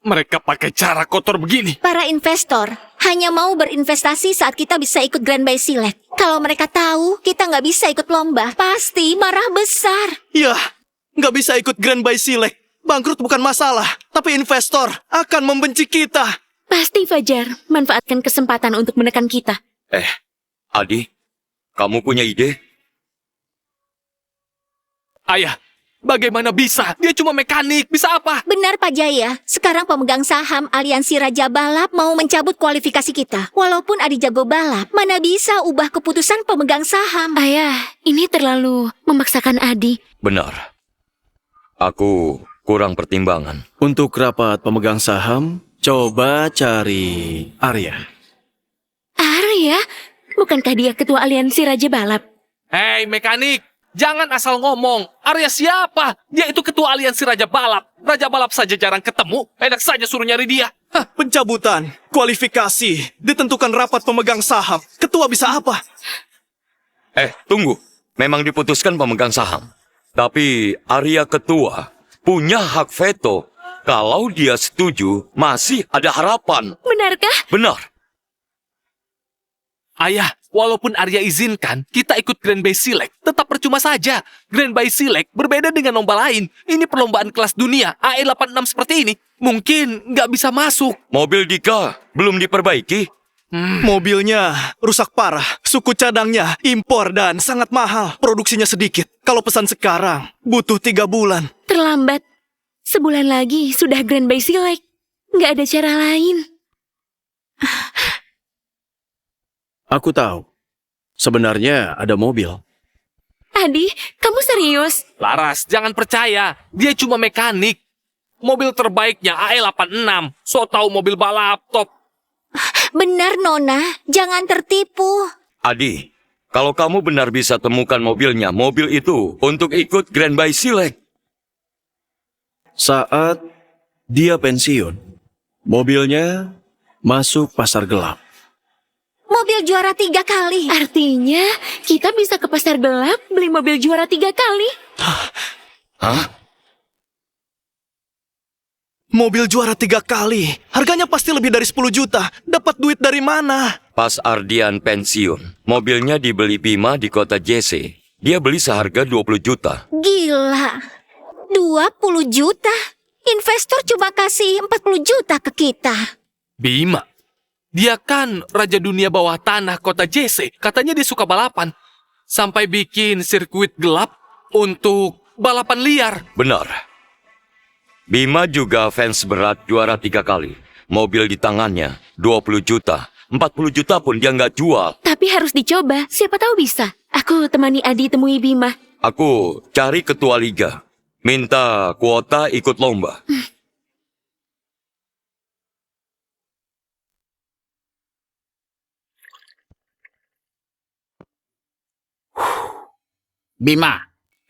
Mereka pakai cara kotor begini. para investor hanya mau berinvestasi saat kita bisa ikut Grand Bay Select. Kalau mereka tahu kita nggak bisa ikut lomba, pasti marah besar. Ya, nggak bisa ikut Grand by Select. Bangkrut bukan masalah, tapi investor akan membenci kita. Pasti Fajar manfaatkan kesempatan untuk menekan kita. Adi, kamu punya ide? Ayah, bagaimana bisa? Dia cuma mekanik, bisa apa? Benar Pak Jaya, sekarang pemegang saham aliansi Raja Balap mau mencabut kualifikasi kita. Walaupun Adi jago balap, mana bisa ubah keputusan pemegang saham. Ayah, ini terlalu memaksakan Adi. Benar. Aku kurang pertimbangan. Untuk rapat pemegang saham, coba cari Arya. Arya? Bukankah dia ketua aliansi Raja Balap? Hei, mekanik! Jangan asal ngomong. Arya siapa? Dia itu ketua aliansi Raja Balap. Raja Balap saja jarang ketemu. Enak saja suruh nyari dia. Pencabutan, kualifikasi, ditentukan rapat pemegang saham. Ketua bisa apa? Tunggu. Memang diputuskan pemegang saham. Tapi Arya ketua punya hak veto. Kalau dia setuju, masih ada harapan. Benarkah? Benar. Ayah, walaupun Arya izinkan, kita ikut Grand Bay Select. Tetap percuma saja. Grand Bay Select berbeda dengan lomba lain. Ini perlombaan kelas dunia, AE86 seperti ini. Mungkin nggak bisa masuk. Mobil Dika belum diperbaiki. Mobilnya rusak parah, suku cadangnya impor dan sangat mahal. Produksinya sedikit. Kalau pesan sekarang, butuh 3 bulan. Terlambat. Sebulan lagi sudah Grand Bay Select. Nggak ada cara lain. Aku tahu. Sebenarnya ada mobil. Adi, kamu serius? Laras, jangan percaya. Dia cuma mekanik. Mobil terbaiknya AE86. So tahu mobil balap top. Benar Nona, jangan tertipu. Adi, kalau kamu benar bisa temukan mobilnya, mobil itu untuk ikut Grand Bay Select. Saat dia pensiun, mobilnya Masuk pasar gelap. Mobil juara 3 kali. Artinya, kita bisa ke pasar gelap beli mobil juara 3 kali. Hah? Mobil juara 3 kali. Harganya pasti lebih dari 10 juta. Dapat duit dari mana? Pas Ardian pensiun, mobilnya dibeli Bima di kota JC. Dia beli seharga 20 juta. Gila. 20 juta? Investor cuma kasih 40 juta ke kita. Bima. Dia kan raja dunia bawah tanah kota JC. Katanya dia suka balapan. Sampai bikin sirkuit gelap untuk balapan liar. Benar. Bima juga fans berat juara 3 kali. Mobil di tangannya 20 juta. 40 juta pun dia nggak jual. Tapi harus dicoba, siapa tahu bisa. Aku temani Adi temui Bima. Aku cari ketua liga. Minta kuota ikut lomba. Bima,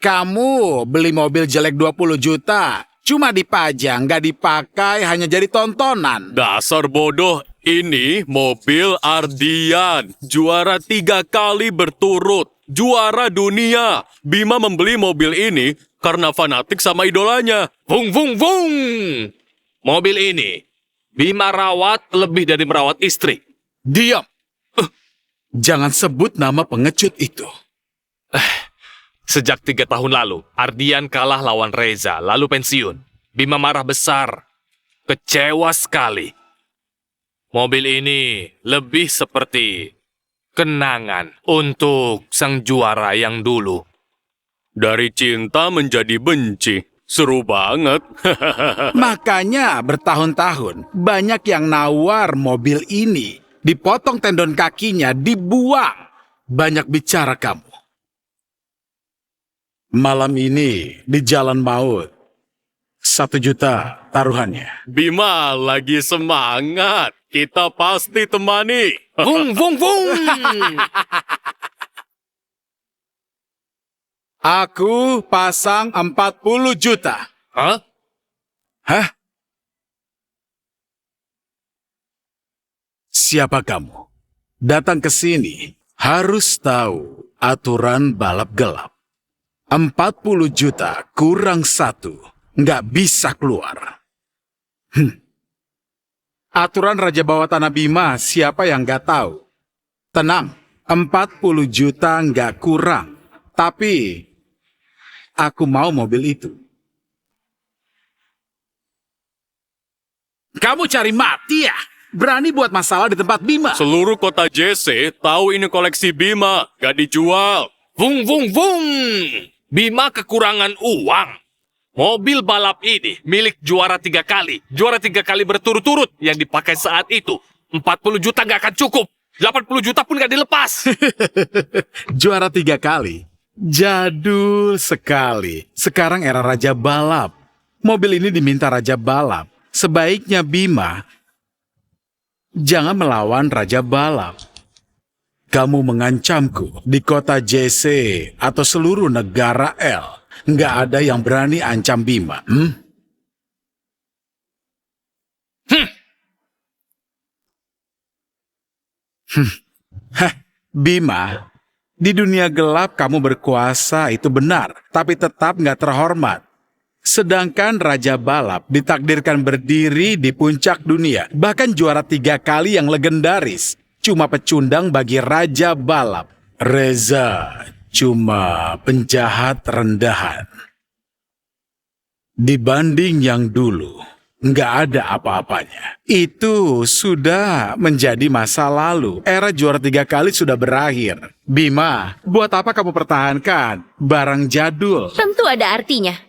kamu beli mobil jelek 20 juta. Cuma dipajang, nggak dipakai, hanya jadi tontonan. Dasar bodoh, ini mobil Ardian. Juara 3 kali berturut. Juara dunia. Bima membeli mobil ini karena fanatik sama idolanya. Vung, vung, vung. Mobil ini, Bima rawat lebih dari merawat istri. Diam. Jangan sebut nama pengecut itu. Sejak 3 tahun lalu, Ardian kalah lawan Reza, lalu pensiun. Bima marah besar. Kecewa sekali. Mobil ini lebih seperti kenangan untuk sang juara yang dulu. Dari cinta menjadi benci. Seru banget. Makanya bertahun-tahun banyak yang nawar mobil ini. Dipotong tendon kakinya, dibuang. Banyak bicara kamu. Malam ini di Jalan Maut, 1 juta taruhannya. Bima lagi semangat. Kita pasti temani. Vung, vung, vung. Aku pasang 40 juta. Hah? Hah? Siapa kamu? Datang ke sini harus tahu aturan balap gelap. 40 juta kurang 1, nggak bisa keluar. Aturan Raja Bawah Tanah Bima, siapa yang nggak tahu? Tenang, 40 juta nggak kurang. Tapi, aku mau mobil itu. Kamu cari mati ya? Berani buat masalah di tempat Bima? Seluruh kota JC tahu ini koleksi Bima. Gak dijual. Vung, vung, vung. Bima kekurangan uang. Mobil balap ini milik juara 3 kali. Juara 3 kali berturut-turut yang dipakai saat itu. 40 juta nggak akan cukup. 80 juta pun nggak dilepas. Juara 3 kali. Jadul sekali. Sekarang era Raja Balap. Mobil ini diminta Raja Balap. Sebaiknya Bima jangan melawan Raja Balap. Kamu mengancamku di kota JC atau seluruh negara L. Nggak ada yang berani ancam Bima. Bima, di dunia gelap kamu berkuasa itu benar, tapi tetap nggak terhormat. Sedangkan Raja Balap ditakdirkan berdiri di puncak dunia, bahkan juara 3 kali yang legendaris. Cuma pecundang bagi Raja Balap. Reza cuma penjahat rendahan. Dibanding yang dulu, nggak ada apa-apanya. Itu sudah menjadi masa lalu. Era juara 3 kali sudah berakhir. Bima, buat apa kamu pertahankan barang jadul? Tentu ada artinya.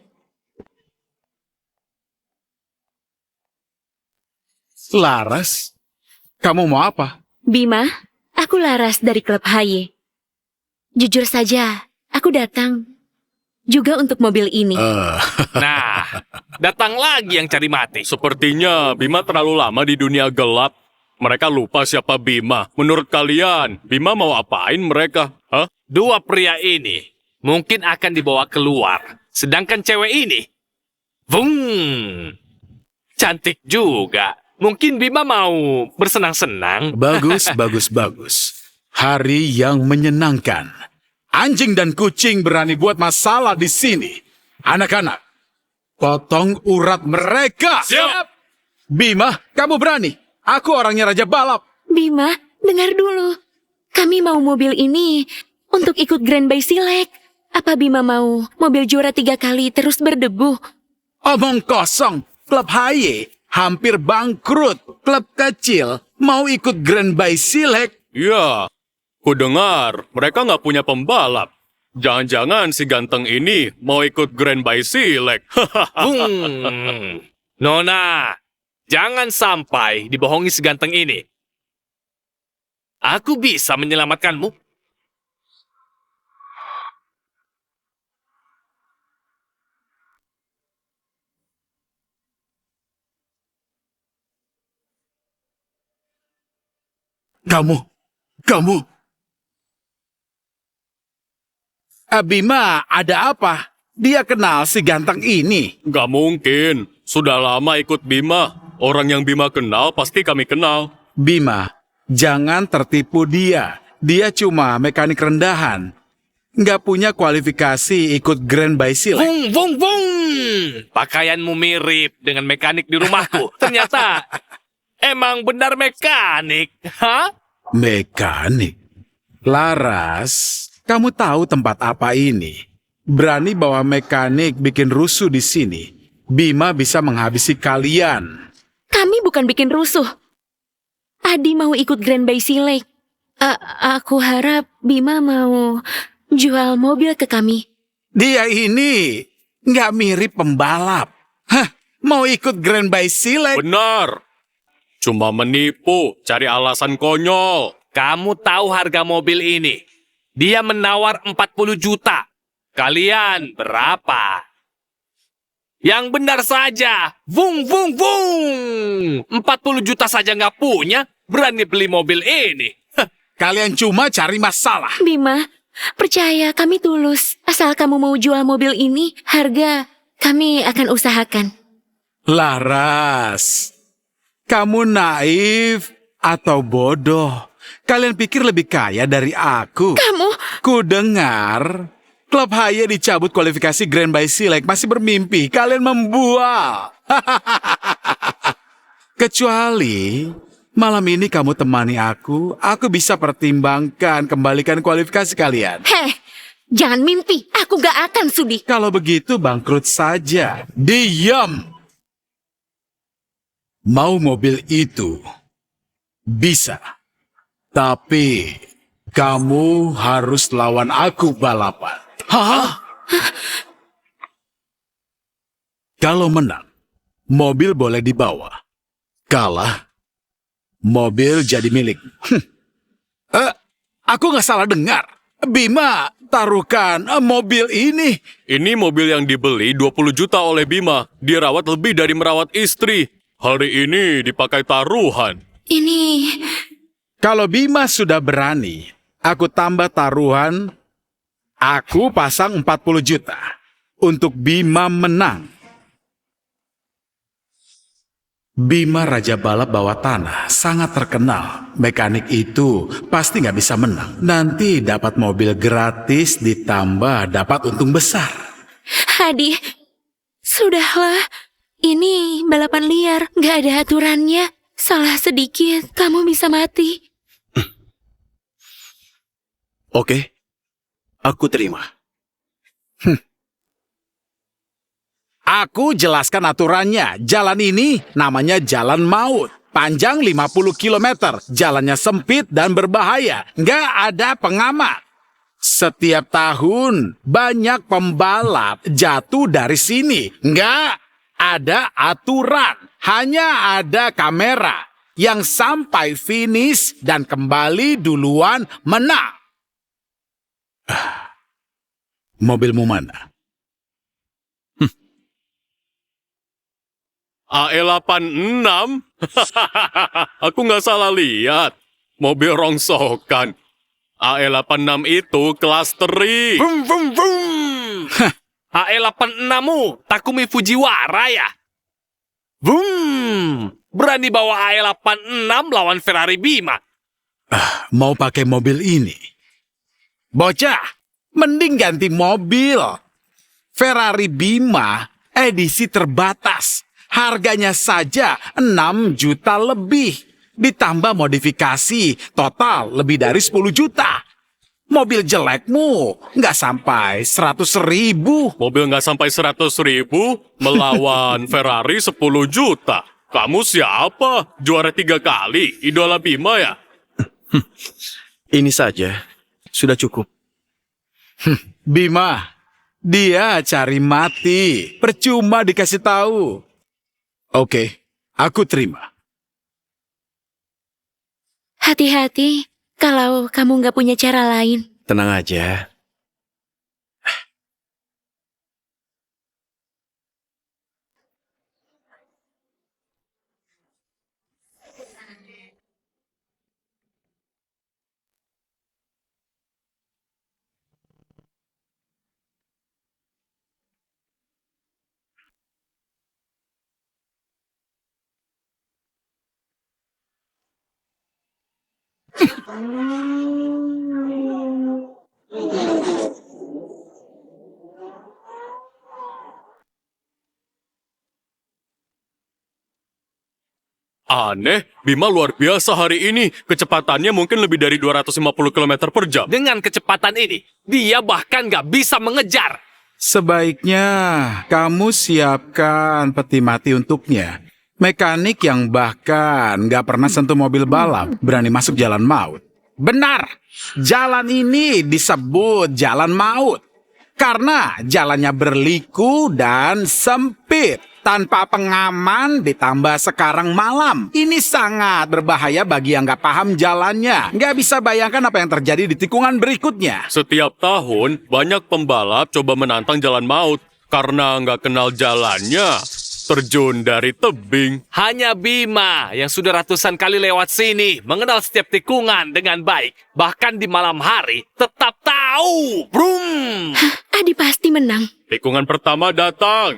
Laras, kamu mau apa? Bima, aku Laras dari klub HY. Jujur saja, aku datang juga untuk mobil ini. Nah, datang lagi yang cari mati. Sepertinya Bima terlalu lama di dunia gelap. Mereka lupa siapa Bima. Menurut kalian, Bima mau apain mereka? Hah? Dua pria ini mungkin akan dibawa keluar. Sedangkan cewek ini, vung, cantik juga. Mungkin Bima mau bersenang-senang. Bagus, bagus, bagus. Hari yang menyenangkan. Anjing dan kucing berani buat masalah di sini. Anak-anak, potong urat mereka. Siap. Bima, kamu berani. Aku orangnya Raja Balap. Bima, dengar dulu. Kami mau mobil ini untuk ikut Grand Bay Silek. Apa Bima mau mobil juara 3 kali terus berdebu? Omong kosong. Klub Haye hampir bangkrut. Klub kecil mau ikut Grand Bay Silek. Ya, ku dengar mereka nggak punya pembalap. Jangan-jangan si ganteng ini mau ikut Grand Bay Silek. Nona, jangan sampai dibohongi seganteng ini. Aku bisa menyelamatkanmu. Kamu. Bima, ada apa? Dia kenal si ganteng ini. Nggak mungkin. Sudah lama ikut Bima. Orang yang Bima kenal pasti kami kenal. Bima, jangan tertipu dia. Dia cuma mekanik rendahan. Nggak punya kualifikasi ikut Grand Bay Silek. Vung. Pakaianmu mirip dengan mekanik di rumahku. Ternyata emang benar mekanik. Hah? Mekanik? Laras, kamu tahu tempat apa ini? Berani bawa mekanik bikin rusuh di sini. Bima bisa menghabisi kalian. Kami bukan bikin rusuh. Adi mau ikut Grand Bay Silek. Aku harap Bima mau jual mobil ke kami. Dia ini nggak mirip pembalap. Hah, mau ikut Grand Bay Silek? Benar. Cuma menipu, cari alasan konyol. Kamu tahu harga mobil ini? Dia menawar 40 juta. Kalian berapa? Yang benar saja. Vung. 40 juta saja nggak punya, berani beli mobil ini. Kalian cuma cari masalah. Bima, percaya kami tulus. Asal kamu mau jual mobil ini, harga kami akan usahakan. Laras, kamu naif atau bodoh? Kalian pikir lebih kaya dari aku? Kamu? Ku dengar klub Haye dicabut kualifikasi Grand Bay Silek, masih bermimpi kalian membual. Kecuali malam ini kamu temani aku bisa pertimbangkan kembalikan kualifikasi kalian. Heh, jangan mimpi. Aku gak akan sudi. Kalau begitu bangkrut saja. Diam. Mau mobil itu? Bisa. Tapi kamu harus lawan aku balapan. Hah? Kalau menang, mobil boleh dibawa. Kalah, mobil jadi milik. Aku nggak salah dengar. Bima, taruhkan mobil ini. Ini mobil yang dibeli 20 juta oleh Bima. Dirawat lebih dari merawat istri. Hari ini dipakai taruhan. Ini... Kalau Bima sudah berani, aku tambah taruhan. Aku pasang 40 juta untuk Bima menang. Bima Raja Balap bawah tanah sangat terkenal. Mekanik itu pasti nggak bisa menang. Nanti dapat mobil gratis ditambah dapat untung besar. Adi, sudahlah. Ini balapan liar, nggak ada aturannya. Salah sedikit, kamu bisa mati. Oke, aku terima. Aku jelaskan aturannya. Jalan ini namanya jalan maut. Panjang 50 km. Jalannya sempit dan berbahaya. Nggak ada pengamat. Setiap tahun banyak pembalap jatuh dari sini. Nggak ada aturan. Hanya ada kamera. Yang sampai finish dan kembali duluan menang. Mobilmu mana? AE86? Aku nggak salah lihat. Mobil rongsokan. AE86 itu kelas teri. Vung. AE86-mu Takumi Fujiwara ya? Vung. Berani bawa AE86 lawan Ferrari Bima. Mau pakai mobil ini? Bocah, mending ganti mobil. Ferrari Bima edisi terbatas. Harganya saja 6 juta lebih. Ditambah modifikasi, total lebih dari 10 juta. Mobil jelekmu nggak sampai 100.000. Mobil nggak sampai 100.000 melawan Ferrari 10 juta. Kamu siapa? Juara 3 kali, idola Bima ya? Ini saja, sudah cukup. Bima, dia cari mati. Percuma dikasih tahu. Oke, aku terima. Hati-hati kalau kamu nggak punya cara lain. Tenang aja. Aneh, Bima luar biasa hari ini. Kecepatannya mungkin lebih dari 250 km per jam. Dengan kecepatan ini, dia bahkan nggak bisa mengejar. Sebaiknya kamu siapkan peti mati untuknya. Mekanik yang bahkan nggak pernah sentuh mobil balap berani masuk jalan maut. Benar, jalan ini disebut jalan maut. Karena jalannya berliku dan sempit. Tanpa pengaman ditambah sekarang malam. Ini sangat berbahaya bagi yang nggak paham jalannya. Nggak bisa bayangkan apa yang terjadi di tikungan berikutnya. Setiap tahun, banyak pembalap coba menantang jalan maut. Karena nggak kenal jalannya, terjun dari tebing. Hanya Bima yang sudah ratusan kali lewat sini, mengenal setiap tikungan dengan baik. Bahkan di malam hari, tetap tahu. Brum! Adi pasti menang. Tikungan pertama datang.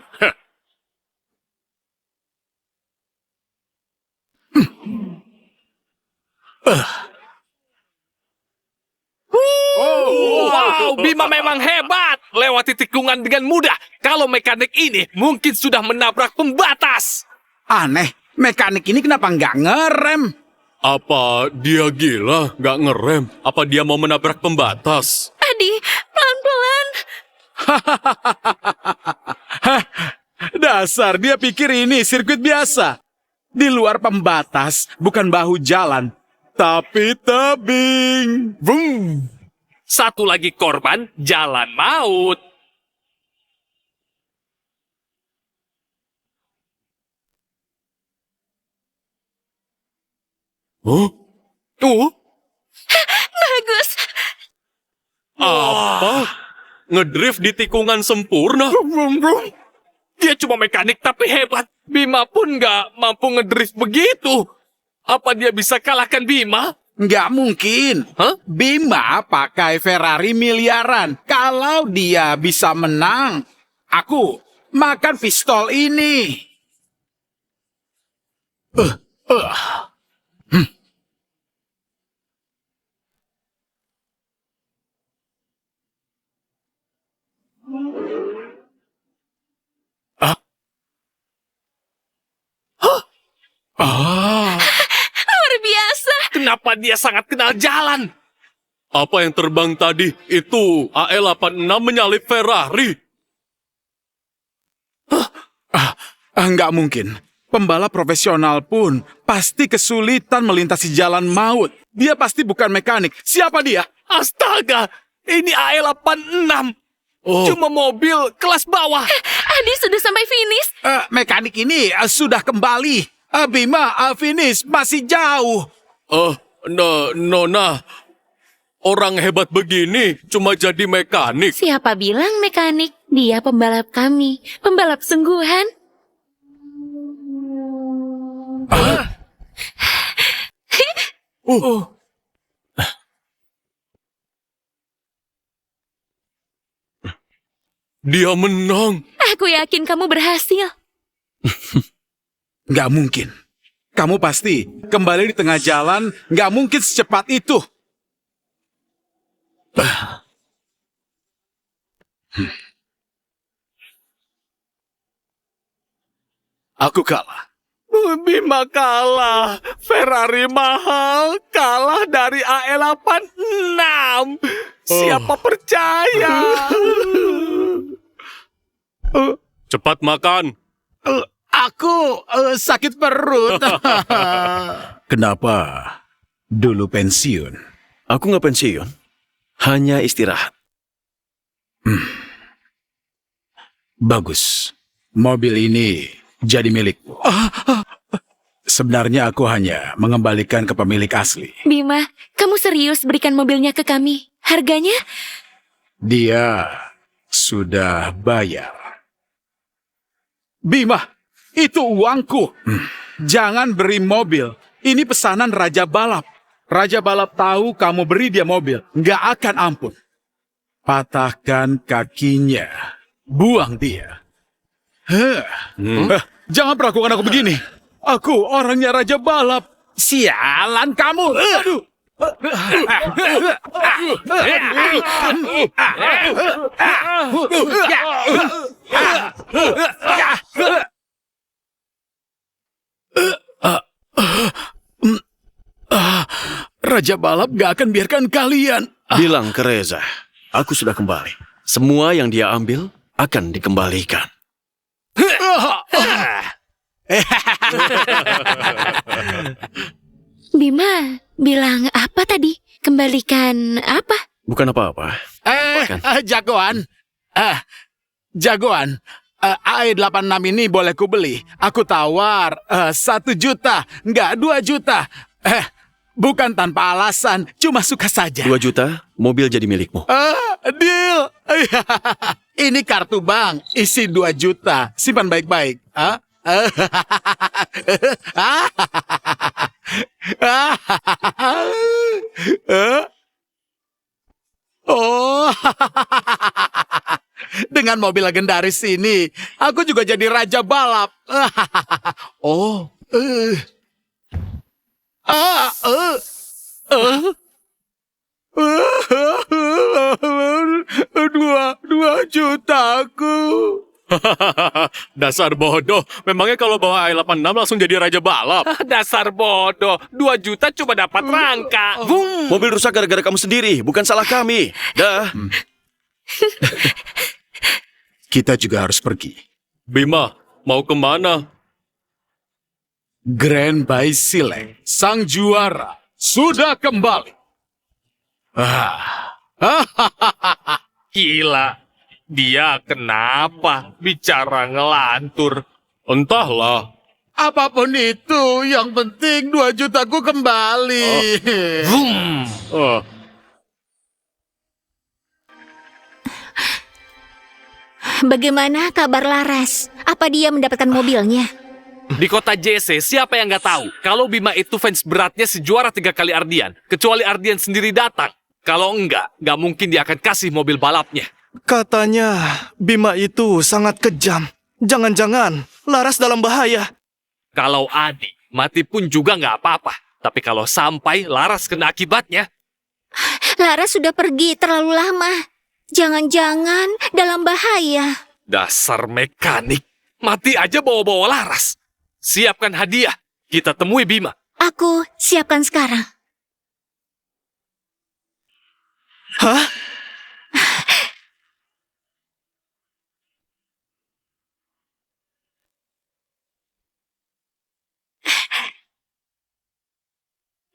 Wow, Bima memang hebat. Lewati tikungan dengan mudah. Kalau mekanik ini mungkin sudah menabrak pembatas. Aneh, mekanik ini kenapa nggak ngerem? Apa dia gila, nggak ngerem? Apa dia mau menabrak pembatas? Adi, pelan-pelan. Dasar, dia pikir ini sirkuit biasa. Di luar pembatas, bukan bahu jalan, tapi tebing. Brum! Satu lagi korban, jalan maut. Huh? Bagus. Apa? Ngedrift di tikungan sempurna? Brum, brum. Dia cuma mekanik tapi hebat. Bima pun nggak mampu ngedrift begitu. Apa dia bisa kalahkan Bima? Nggak mungkin. Hah? Bima pakai Ferrari miliaran. Kalau dia bisa menang, aku makan pistol ini. Luar biasa. Kenapa dia sangat kenal jalan? Apa yang terbang tadi? Itu AE86 menyalip Ferrari. Nggak mungkin. Pembalap profesional pun pasti kesulitan melintasi jalan maut. Dia pasti bukan mekanik. Siapa dia? Astaga, ini AE86. Cuma mobil kelas bawah. Adi sudah sampai finish. Mekanik ini sudah kembali. Bima, finish masih jauh. Nona, orang hebat begini cuma jadi mekanik. Siapa bilang mekanik? Dia pembalap kami. Pembalap sungguhan. Dia menang. Aku yakin kamu berhasil. Nggak mungkin. Kamu pasti kembali di tengah jalan, nggak mungkin secepat itu. Aku kalah. Bima kalah. Ferrari mahal kalah dari AE86. Siapa percaya? Cepat makan. Aku sakit perut. Kenapa dulu pensiun? Aku nggak pensiun, hanya istirahat. Bagus. Mobil ini jadi milikku. Sebenarnya aku hanya mengembalikan ke pemilik asli. Bima, kamu serius berikan mobilnya ke kami? Harganya? Dia sudah bayar. Bima, itu uangku. Jangan beri mobil. Ini pesanan Raja Balap. Raja Balap tahu kamu beri dia mobil. Nggak akan ampun. Patahkan kakinya. Buang dia. Jangan perlakukan aku begini. Aku orangnya Raja Balap. Sialan kamu. Aduh. Raja Balap gak akan biarkan kalian. Bilang ke Reza, aku sudah kembali. Semua yang dia ambil akan dikembalikan. Bima, bilang apa tadi? Kembalikan apa? Bukan apa-apa. Jagoan. Jagoan. AE86 ini boleh kubeli. Aku tawar 1 juta, nggak 2 juta. Bukan tanpa alasan, cuma suka saja. 2 juta, mobil jadi milikmu. Deal. Ini kartu bank, isi 2 juta. Simpan baik-baik. Oh, dengan mobil legendaris ini, aku juga jadi Raja Balap. Oh, dua jutaku. Dasar bodoh. Memangnya kalau bawa AE86 langsung jadi Raja Balap? Dasar bodoh. 2 juta cuma dapat rangka. Vum. Mobil rusak gara-gara kamu sendiri, bukan salah kami. Dah. Kita juga harus pergi. Bima, mau kemana? Grand Bay Silek, sang juara, sudah kembali. Gila. Dia kenapa bicara ngelantur? Entahlah. Apapun itu, yang penting 2 jutaku kembali. Bagaimana kabar Laras? Apa dia mendapatkan mobilnya? Di kota JC, siapa yang nggak tahu kalau Bima itu fans beratnya si juara 3 kali Ardian, kecuali Ardian sendiri datang. Kalau enggak, nggak mungkin dia akan kasih mobil balapnya. Katanya Bima itu sangat kejam. Jangan-jangan Laras dalam bahaya. Kalau Adi mati pun juga nggak apa-apa. Tapi kalau sampai Laras kena akibatnya, Laras sudah pergi terlalu lama. Jangan-jangan dalam bahaya. dasar mekanik. Mati aja bawa-bawa Laras. Siapkan hadiah. Kita temui Bima. Aku siapkan sekarang. Hah?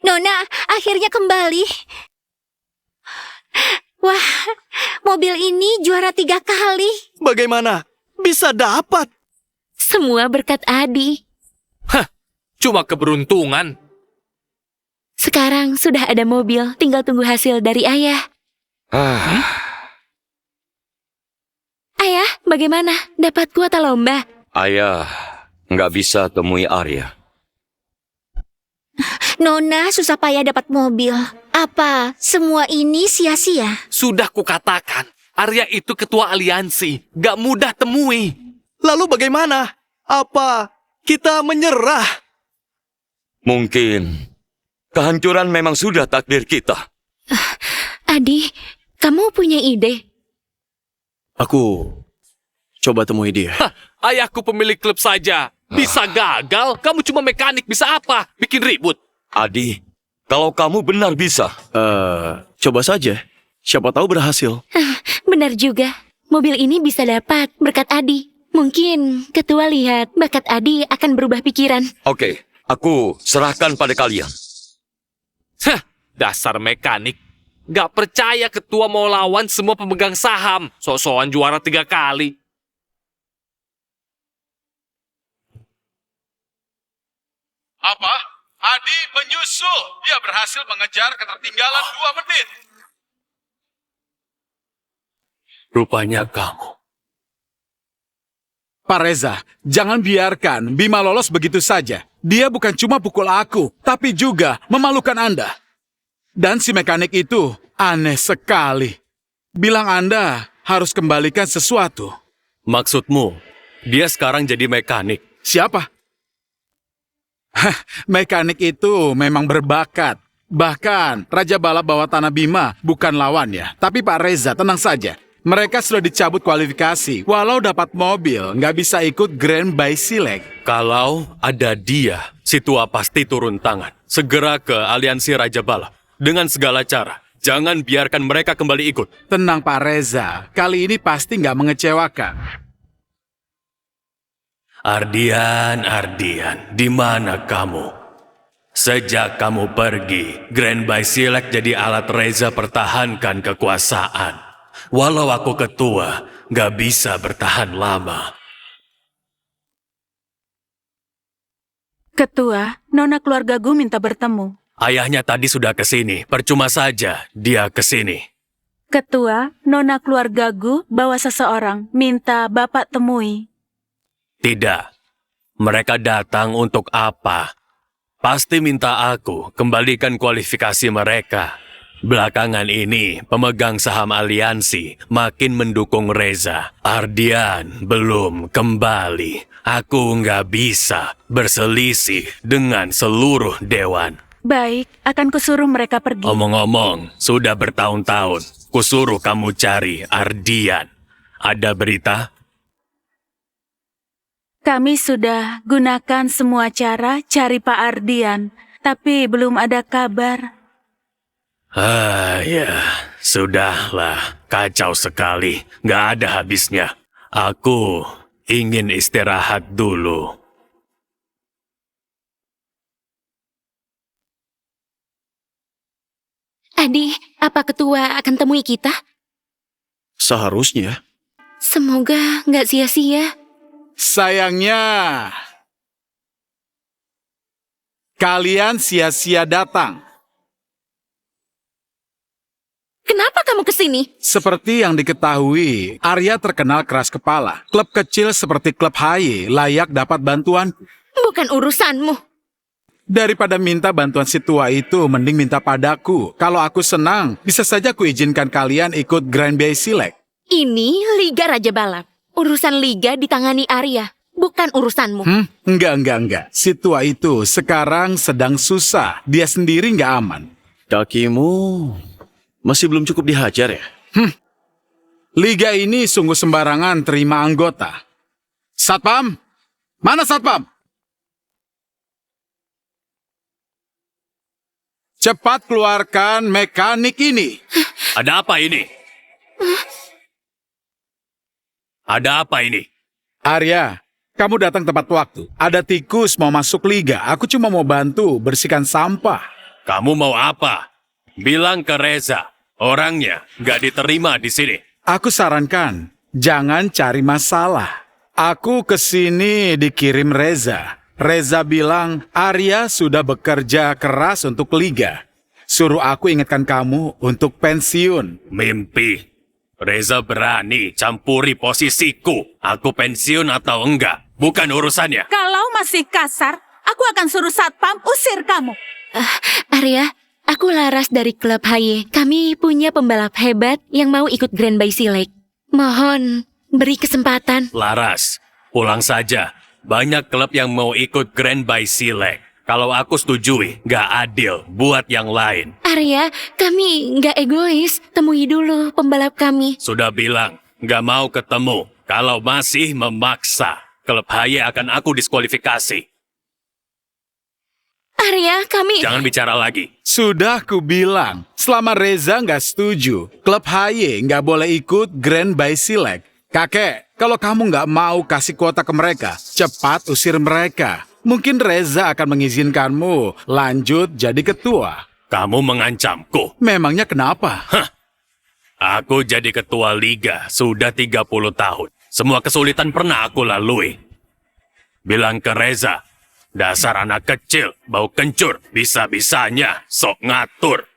Nona, akhirnya kembali. Wah, mobil ini juara 3 kali. Bagaimana bisa dapat? Semua berkat Adi. Cuma keberuntungan. Sekarang sudah ada mobil, tinggal tunggu hasil dari ayah. Ayah, bagaimana? Dapat kuota lomba? Ayah nggak bisa temui Arya. Nona susah payah dapat mobil. Apa semua ini sia-sia? Sudah kukatakan, Arya itu ketua aliansi. Gak mudah temui. Lalu bagaimana? Apa kita menyerah? Mungkin kehancuran memang sudah takdir kita. Adi, kamu punya ide? Aku coba temui dia. Hah, ayahku pemilik klub saja. Bisa gagal, kamu cuma mekanik, bisa apa? Bikin ribut. Adi, kalau kamu benar bisa. Coba saja. Siapa tahu berhasil. Benar juga. Mobil ini bisa dapat berkat Adi. Mungkin ketua lihat bakat Adi akan berubah pikiran. Oke, aku serahkan pada kalian. Hah, dasar mekanik. Gak percaya ketua mau lawan semua pemegang saham. Sok-sokan juara 3 kali. Apa? Adi menyusul. Dia berhasil mengejar ketertinggalan 2 menit. Rupanya kamu. Pak Reza, jangan biarkan Bima lolos begitu saja. Dia bukan cuma pukul aku, tapi juga memalukan Anda. Dan si mekanik itu aneh sekali. Bilang Anda harus kembalikan sesuatu. Maksudmu, dia sekarang jadi mekanik. Siapa? Mekanik itu memang berbakat. Bahkan Raja Balap bawah tanah Bima bukan lawannya. Tapi Pak Reza, tenang saja. Mereka sudah dicabut kualifikasi. Walau dapat mobil, nggak bisa ikut Grand by Select. Kalau ada dia, si tua pasti turun tangan. Segera ke aliansi Raja Balap. Dengan segala cara, jangan biarkan mereka kembali ikut. Tenang Pak Reza, kali ini pasti nggak mengecewakan. Ardian, di mana kamu? Sejak kamu pergi, Grand by Select jadi alat Reza pertahankan kekuasaan. Walau aku ketua, gak bisa bertahan lama. Ketua, Nona keluargaku minta bertemu. Ayahnya tadi sudah kesini, percuma saja dia kesini. Ketua, Nona keluargaku bawa seseorang, minta Bapak temui. Tidak, mereka datang untuk apa? Pasti minta aku kembalikan kualifikasi mereka. Belakangan ini, pemegang saham aliansi makin mendukung Reza. Ardian belum kembali. Aku nggak bisa berselisih dengan seluruh dewan. Baik, akan kusuruh mereka pergi. Omong-omong, sudah bertahun-tahun kusuruh kamu cari Ardian. Ada berita? Kami sudah gunakan semua cara cari Pak Ardian, tapi belum ada kabar. Ya, sudahlah. Kacau sekali. Nggak ada habisnya. Aku ingin istirahat dulu. Adi, apa ketua akan temui kita? Seharusnya. Semoga nggak sia-sia. Sayangnya, kalian sia-sia datang. Kenapa kamu kesini? Seperti yang diketahui, Arya terkenal keras kepala. Klub kecil seperti klub HY layak dapat bantuan. Bukan urusanmu. Daripada minta bantuan si tua itu, mending minta padaku. Kalau aku senang, bisa saja kuizinkan kalian ikut Grand Bay Select. Ini Liga Raja Balap. Urusan Liga ditangani Arya, bukan urusanmu. Enggak. Si tua itu sekarang sedang susah. Dia sendiri nggak aman. Kakimu masih belum cukup dihajar ya? Liga ini sungguh sembarangan terima anggota. Satpam? Mana Satpam? Cepat keluarkan mekanik ini. Ada apa ini? Ada apa ini? Arya, kamu datang tepat waktu. Ada tikus mau masuk liga. Aku cuma mau bantu bersihkan sampah. Kamu mau apa? Bilang ke Reza, orangnya nggak diterima di sini. Aku sarankan, jangan cari masalah. Aku kesini dikirim Reza. Reza bilang Arya sudah bekerja keras untuk liga. Suruh aku ingatkan kamu untuk pensiun. Mimpi. Reza berani campuri posisiku. Aku pensiun atau enggak, bukan urusannya. Kalau masih kasar, aku akan suruh Satpam usir kamu. Arya, aku Laras dari klub HY. Kami punya pembalap hebat yang mau ikut Grand by Select. Mohon, beri kesempatan. Laras, pulang saja. Banyak klub yang mau ikut Grand by Select. Kalau aku setujui, nggak adil buat yang lain. Arya, kami nggak egois. Temui dulu pembalap kami. Sudah bilang, nggak mau ketemu. Kalau masih memaksa, klub Haye akan aku diskualifikasi. Arya, kami... Jangan bicara lagi. Sudah ku bilang, selama Reza nggak setuju, klub Haye nggak boleh ikut Grand by Select. Kakek, kalau kamu nggak mau kasih kuota ke mereka, cepat usir mereka. Mungkin Reza akan mengizinkanmu lanjut jadi ketua. Kamu mengancamku. Memangnya kenapa? Aku jadi ketua liga sudah 30 tahun. Semua kesulitan pernah aku lalui. Bilang ke Reza, dasar anak kecil, bau kencur, bisa-bisanya sok ngatur.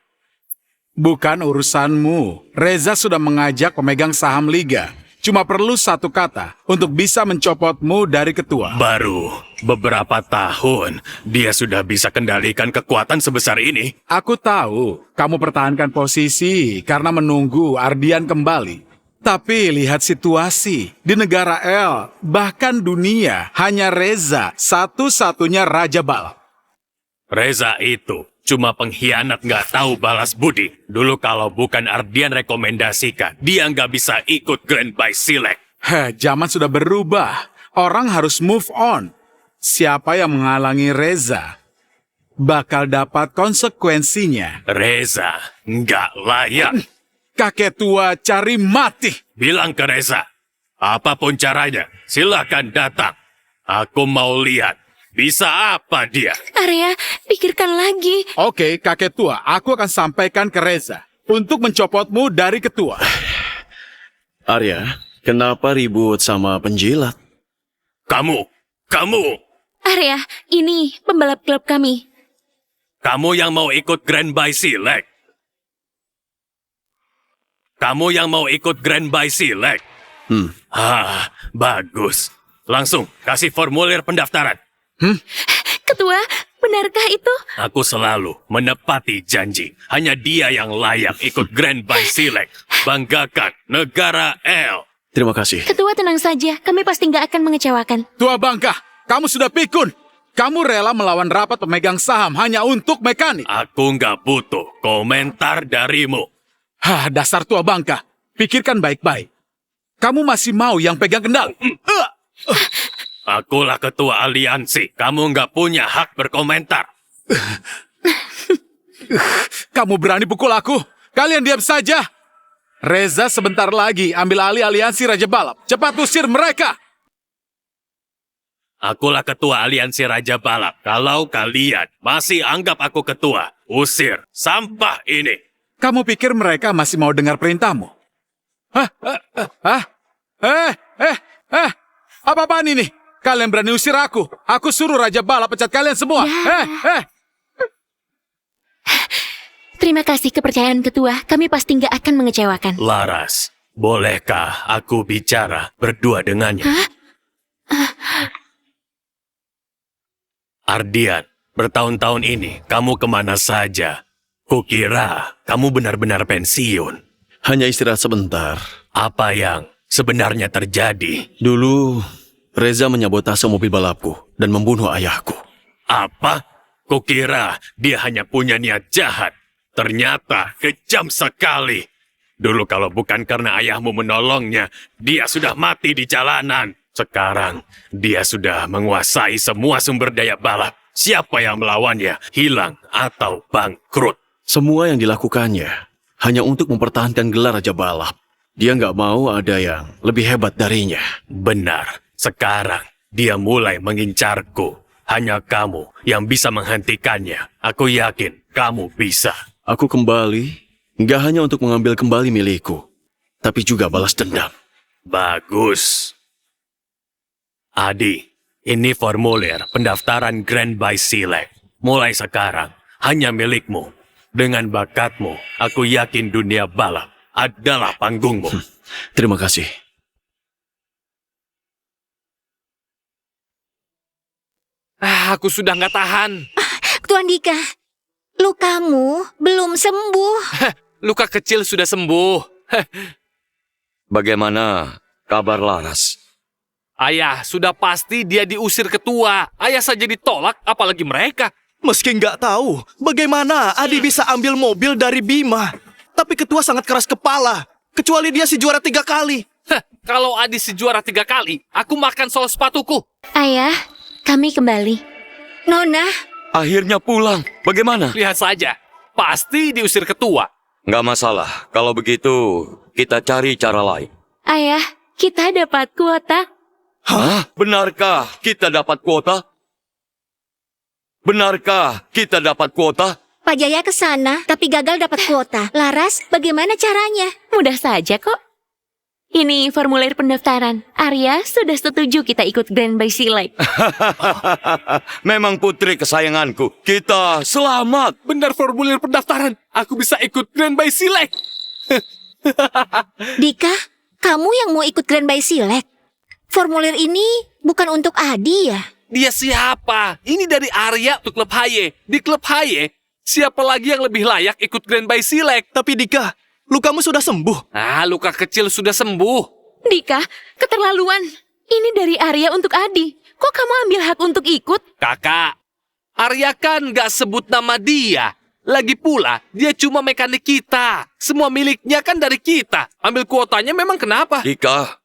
Bukan urusanmu. Reza sudah mengajak pemegang saham liga. Cuma perlu satu kata untuk bisa mencopotmu dari ketua. Baru beberapa tahun, dia sudah bisa kendalikan kekuatan sebesar ini. Aku tahu kamu pertahankan posisi karena menunggu Ardian kembali. Tapi lihat situasi. Di negara El, bahkan dunia, hanya Reza satu-satunya raja balap. Reza itu cuma pengkhianat nggak tahu balas budi. Dulu kalau bukan Ardian rekomendasikan, dia nggak bisa ikut Grand by Select. Zaman sudah berubah. Orang harus move on. Siapa yang menghalangi Reza bakal dapat konsekuensinya. Reza nggak layak. Kakek tua cari mati. Bilang ke Reza, apapun caranya, silakan datang. Aku mau lihat, bisa apa dia. Arya, pikirkan lagi. Oke, kakek tua, aku akan sampaikan ke Reza untuk mencopotmu dari ketua. Arya, kenapa ribut sama penjilat? Kamu, Arya, ini pembalap klub kami. kamu yang mau ikut Grand by Select. Kamu yang mau ikut Grand by Select. Bagus. Langsung kasih formulir pendaftaran. Ketua, benarkah itu? Aku selalu menepati janji. Hanya dia yang layak ikut Grand by Select. Banggakan negara El. Terima kasih. Ketua, tenang saja. Kami pasti nggak akan mengecewakan. Tua bangka, kamu sudah pikun. Kamu rela melawan rapat pemegang saham hanya untuk mekanik. Aku nggak butuh komentar darimu. Dasar tua bangka. Pikirkan baik-baik. Kamu masih mau yang pegang kendali? Akulah ketua aliansi. Kamu nggak punya hak berkomentar. Kamu berani pukul aku? Kalian diam saja. Reza sebentar lagi ambil alih aliansi Raja Balap. Cepat usir mereka. Akulah ketua aliansi Raja Balap. Kalau kalian masih anggap aku ketua, usir sampah ini. Kamu pikir mereka masih mau dengar perintahmu? Apa-apaan ini? Kalian berani usir aku? Aku suruh Raja Balap pecat kalian semua. Terima kasih kepercayaan ketua. Kami pasti nggak akan mengecewakan. Laras, bolehkah aku bicara berdua dengannya? Ardian, bertahun-tahun ini kamu kemana saja? Kukira kamu benar-benar pensiun. Hanya istirahat sebentar. Apa yang sebenarnya terjadi? Dulu, Reza menyabotase mobil balapku dan membunuh ayahku. Apa? Kukira dia hanya punya niat jahat. Ternyata kejam sekali. Dulu kalau bukan karena ayahmu menolongnya, dia sudah mati di jalanan. Sekarang, dia sudah menguasai semua sumber daya balap. Siapa yang melawannya, hilang atau bangkrut. Semua yang dilakukannya hanya untuk mempertahankan gelar Raja Balap. Dia nggak mau ada yang lebih hebat darinya. Benar, sekarang dia mulai mengincarku. Hanya kamu yang bisa menghentikannya. Aku yakin kamu bisa. Aku kembali, nggak hanya untuk mengambil kembali milikku, tapi juga balas dendam. Bagus. Adi, ini formulir pendaftaran Grand by Select. Mulai sekarang, hanya milikmu. Dengan bakatmu, aku yakin dunia balap adalah panggungmu. Terima kasih. Aku sudah nggak tahan. Tuan Dika, lukamu belum sembuh. Luka kecil sudah sembuh. Bagaimana kabar Laras? Ayah, sudah pasti dia diusir ketua. Ayah saja ditolak, apalagi mereka. Meski nggak tahu bagaimana Adi bisa ambil mobil dari Bima. Tapi ketua sangat keras kepala. Kecuali dia si juara 3 kali. Heh, kalau Adi si juara 3 kali, aku makan sol sepatuku. Ayah, kami kembali. Nona, Akhirnya pulang. Bagaimana? Lihat saja, pasti diusir ketua. Nggak masalah. Kalau begitu, kita cari cara lain. Ayah, kita dapat kuota. Hah? Benarkah kita dapat kuota? Benarkah kita dapat kuota? Pak Jaya ke sana tapi gagal dapat kuota. Laras, bagaimana caranya? Mudah saja kok. Ini formulir pendaftaran. Arya sudah setuju kita ikut Grand by Select. Memang putri kesayanganku. Kita selamat. Benar formulir pendaftaran. Aku bisa ikut Grand by Select. Dika, kamu yang mau ikut Grand by Select? Formulir ini bukan untuk Adi ya? Dia siapa? Ini dari Arya untuk klub Haye. Di klub Haye, siapa lagi yang lebih layak ikut Grand by Select? Tapi Dika, lukamu sudah sembuh. Luka kecil sudah sembuh. Dika, keterlaluan. Ini dari Arya untuk Adi. Kok kamu ambil hak untuk ikut? Kakak, Arya kan gak sebut nama dia. Lagi pula, dia cuma mekanik kita. Semua miliknya kan dari kita. Ambil kuotanya memang kenapa? Dika,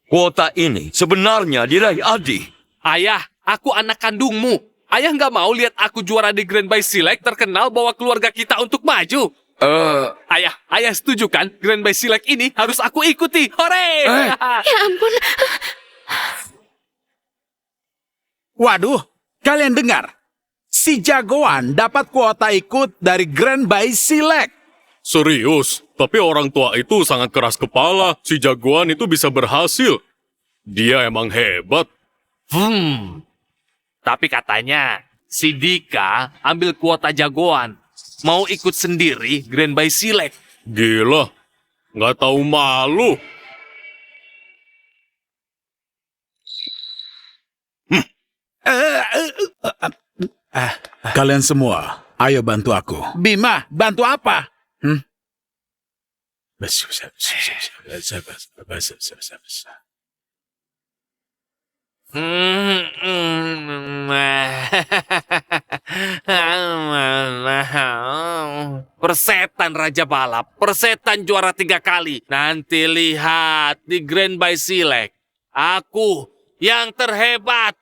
kuota ini sebenarnya diraih Adi. Ayah, aku anak kandungmu. Ayah nggak mau lihat aku juara di Grand by Select terkenal bawa keluarga kita untuk maju. Ayah setuju kan? Grand by Select ini harus aku ikuti. Hore! Ya ampun. Waduh, kalian dengar? Si jagoan dapat kuota ikut dari Grand by Select. Serius, tapi orang tua itu sangat keras kepala. Si jagoan itu bisa berhasil. Dia emang hebat. Tapi katanya si Dika ambil kuota jagoan. Mau ikut sendiri Grand by Select. Gila, nggak tahu malu. Kalian semua, ayo bantu aku. Bima, bantu apa? Persetan Raja Balap, persetan juara 3 kali. Nanti lihat di Grand by Select. Aku yang terhebat.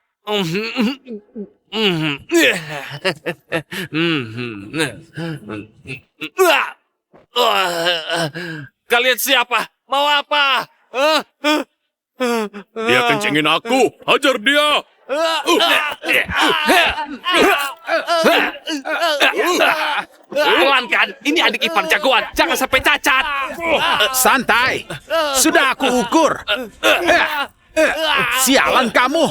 Kalian siapa? Mau apa? Dia kencingin aku, hajar dia. Pelan kan? Ini adik ipar jagoan. Jangan sampai cacat. Santai, sudah aku ukur. Sialan kamu,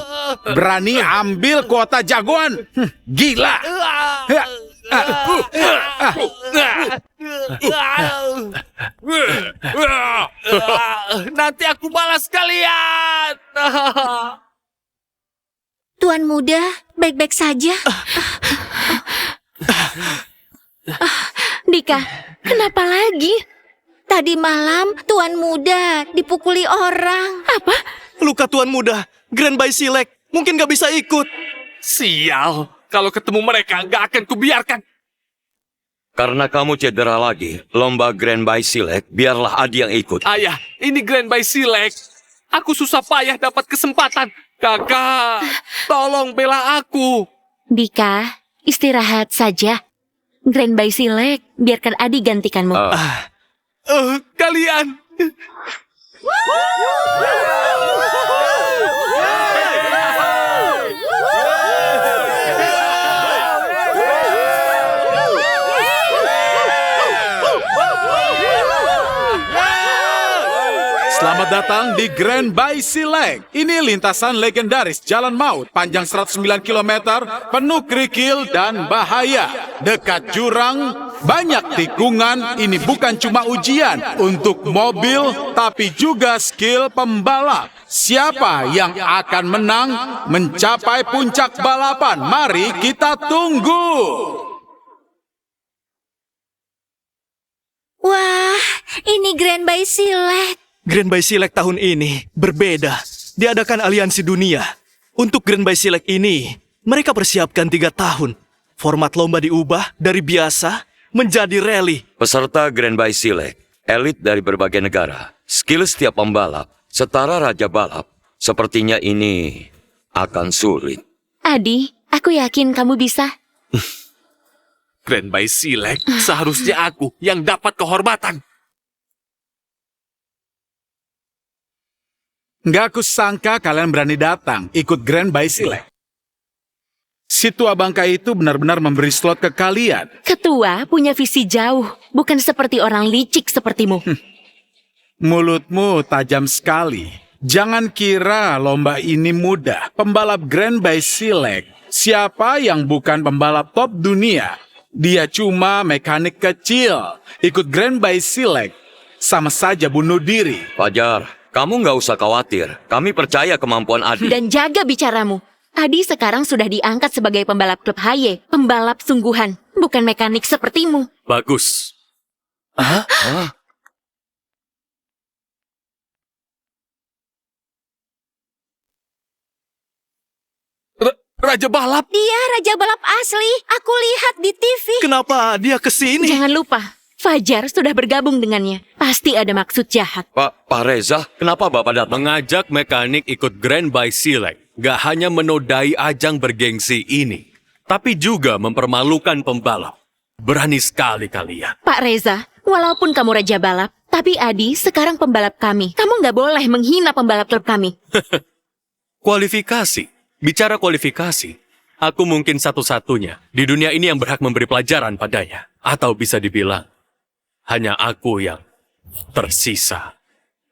berani ambil kuota jagoan. Gila. Nanti aku balas kalian. Tuan muda, baik-baik saja. Dika, kenapa lagi? Tadi malam Tuan muda dipukuli orang. Apa? Luka tuan muda, Grand by Select. Mungkin nggak bisa ikut. Sial, kalau ketemu mereka gak akan kubiarkan. Karena kamu cedera lagi, lomba Grand by Select, biarlah Adi yang ikut. Ayah, ini Grand by Select. Aku susah payah dapat kesempatan. Kakak, tolong bela aku. Dika, istirahat saja. Grand by Select, biarkan Adi gantikanmu. Kalian. Selamat datang di Grand by Select. Ini lintasan legendaris Jalan Maut, panjang 109 km, penuh kerikil dan bahaya. Dekat jurang, banyak tikungan. Ini bukan cuma ujian untuk mobil, tapi juga skill pembalap. Siapa yang akan menang mencapai puncak balapan? Mari kita tunggu. Wah, ini Grand by Select. Grand by Select tahun ini berbeda. Diadakan aliansi dunia. Untuk Grand by Select ini, mereka persiapkan 3 tahun. Format lomba diubah dari biasa menjadi rally. Peserta Grand Bay Select, elit dari berbagai negara. Skill setiap pembalap, setara Raja Balap. Sepertinya ini akan sulit. Adi, aku yakin kamu bisa. Grand Bay Select, seharusnya aku yang dapat kehormatan. Nggak aku sangka kalian berani datang ikut Grand Bay Select. Si tua bangka itu benar-benar memberi slot ke kalian. Ketua punya visi jauh, bukan seperti orang licik sepertimu. Mulutmu tajam sekali. Jangan kira lomba ini mudah. Pembalap Grand Bay Select, siapa yang bukan pembalap top dunia? Dia cuma mekanik kecil. Ikut Grand Bay Select, sama saja bunuh diri. Fajar, kamu nggak usah khawatir. Kami percaya kemampuan Adi. Dan jaga bicaramu. Adi sekarang sudah diangkat sebagai pembalap klub Haye, pembalap sungguhan, bukan mekanik sepertimu. Bagus. Raja Balap? Dia Raja Balap asli. Aku lihat di TV. Kenapa dia kesini? Jangan lupa, Fajar sudah bergabung dengannya. Pasti ada maksud jahat. Pak Reza, kenapa Bapak datang? Mengajak mekanik ikut Grand Bay Select gak hanya menodai ajang bergengsi ini, tapi juga mempermalukan pembalap. Berani sekali kalian. Pak Reza, walaupun kamu Raja Balap, tapi Adi sekarang pembalap kami. Kamu nggak boleh menghina pembalap klub kami. Kualifikasi. Bicara kualifikasi, aku mungkin satu-satunya di dunia ini yang berhak memberi pelajaran padanya. Atau bisa dibilang, hanya aku yang tersisa.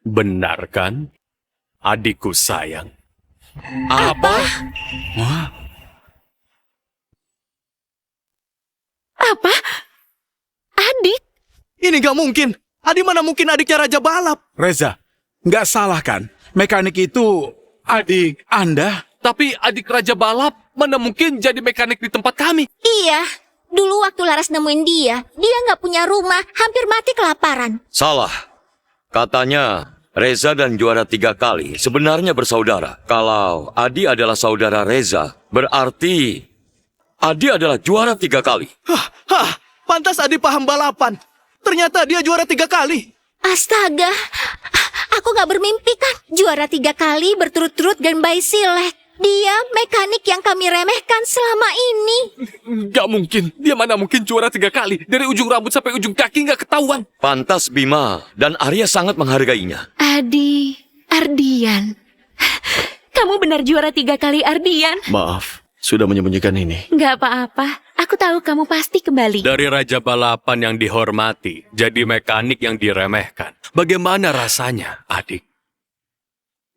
Benar kan, adikku sayang? Apa? Apa? Adik? Ini gak mungkin. Adi mana mungkin adiknya Raja Balap? Reza, nggak salah kan? Mekanik itu adik Anda? Tapi adik Raja Balap mana mungkin jadi mekanik di tempat kami? Iya, dulu waktu Laras nemuin dia nggak punya rumah, hampir mati kelaparan. Salah. Katanya Reza dan juara 3 kali sebenarnya bersaudara. Kalau Adi adalah saudara Reza, berarti Adi adalah juara 3 kali. Pantas Adi paham balapan. Ternyata dia juara 3 kali. Astaga, aku nggak bermimpi kan juara 3 kali berturut-turut Grand Bay Select. Dia mekanik yang kami remehkan selama ini. Gak mungkin. Dia mana mungkin juara 3 kali. Dari ujung rambut sampai ujung kaki gak ketahuan. Pantas Bima dan Arya sangat menghargainya. Adi, Ardian. Kamu benar juara 3 kali, Ardian. Maaf, sudah menyembunyikan ini. Nggak apa-apa. Aku tahu kamu pasti kembali. Dari Raja Balapan yang dihormati, jadi mekanik yang diremehkan. Bagaimana rasanya, adik?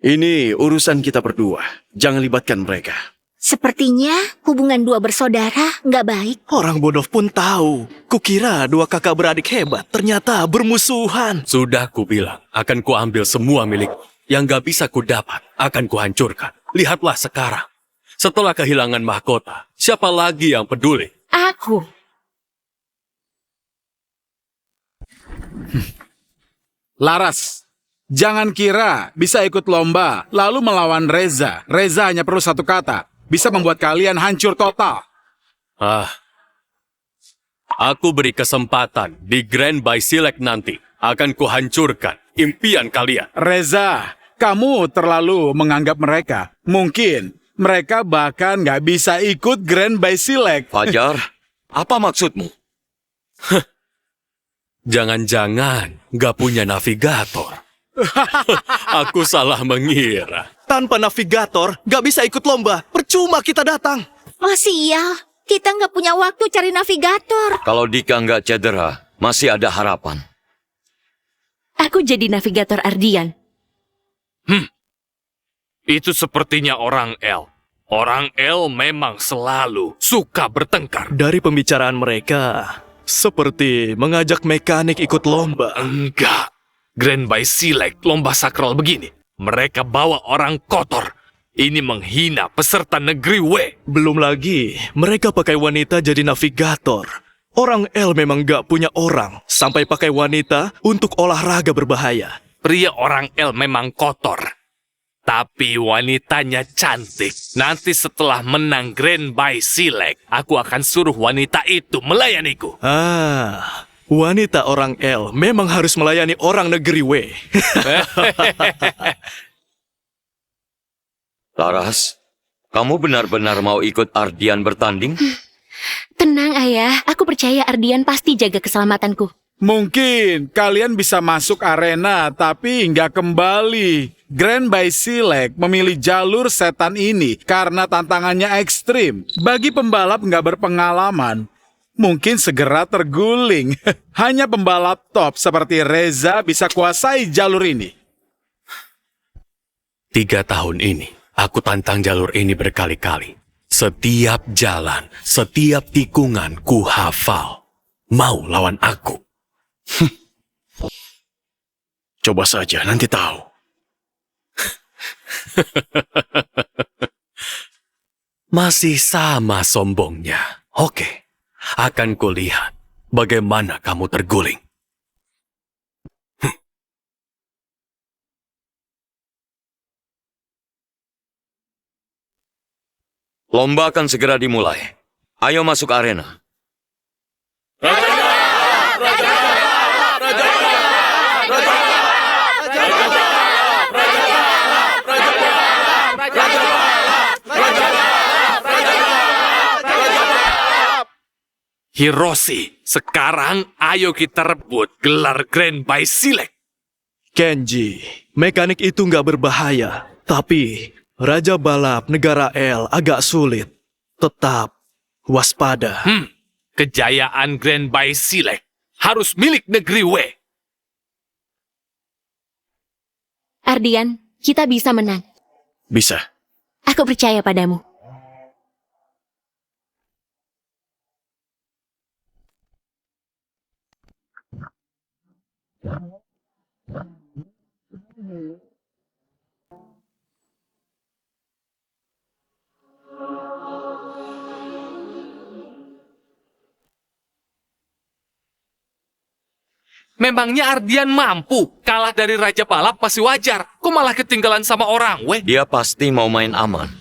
Ini urusan kita berdua. Jangan libatkan mereka. Sepertinya hubungan dua bersaudara nggak baik. Orang bodoh pun tahu. Kukira 2 kakak beradik hebat, ternyata bermusuhan. Sudah kubilang, akan kuambil semua milik yang gak bisa kudapat, akan kuhancurkan. Lihatlah sekarang. Setelah kehilangan mahkota, siapa lagi yang peduli? Aku. Laras, jangan kira bisa ikut lomba lalu melawan Reza. Reza hanya perlu 1 kata. Bisa membuat kalian hancur total. Aku beri kesempatan di Grand Bay Select nanti. Akan kuhancurkan impian kalian. Reza, kamu terlalu menganggap mereka. Mungkin mereka bahkan nggak bisa ikut Grand Bay Select. Fajar, apa maksudmu? Jangan-jangan gak punya navigator. Aku salah mengira. Tanpa navigator, gak bisa ikut lomba. Percuma kita datang. Oh sial, kita nggak punya waktu cari navigator. Kalau Dika nggak cedera, masih ada harapan. Aku jadi navigator Ardian. Itu sepertinya orang L. Orang L memang selalu suka bertengkar. Dari pembicaraan mereka, seperti mengajak mekanik ikut lomba. Enggak. Grand Bay Select, lomba sakral begini. Mereka bawa orang kotor. Ini menghina peserta negeri W. Belum lagi, mereka pakai wanita jadi navigator. Orang L memang gak punya orang, sampai pakai wanita untuk olahraga berbahaya. Pria orang L memang kotor. Tapi wanitanya cantik. Nanti setelah menang Grand by Select, aku akan suruh wanita itu melayaniku. Wanita orang L memang harus melayani orang negeri W. Laras, kamu benar-benar mau ikut Ardian bertanding? Tenang, Ayah. Aku percaya Ardian pasti jaga keselamatanku. Mungkin kalian bisa masuk arena, tapi nggak kembali. Grand by Select memilih jalur setan ini karena tantangannya ekstrim. Bagi pembalap nggak berpengalaman, mungkin segera terguling. Hanya pembalap top seperti Reza bisa kuasai jalur ini. 3 tahun ini, aku tantang jalur ini berkali-kali. Setiap jalan, setiap tikungan ku hafal. Mau lawan aku? Coba saja, nanti tahu. Masih sama sombongnya. Oke, akan kulihat bagaimana kamu terguling. Lomba akan segera dimulai. Ayo masuk arena. Hiroshi, sekarang ayo kita rebut gelar Grand by Select. Kenji, mekanik itu nggak berbahaya. Tapi Raja Balap negara L agak sulit. Tetap waspada. Kejayaan Grand by Select harus milik negeri W. Ardian, kita bisa menang. Bisa. Aku percaya padamu. Memangnya Ardian mampu kalah dari Raja Balap masih wajar. Kok malah ketinggalan sama orang, weh? Dia pasti mau main aman.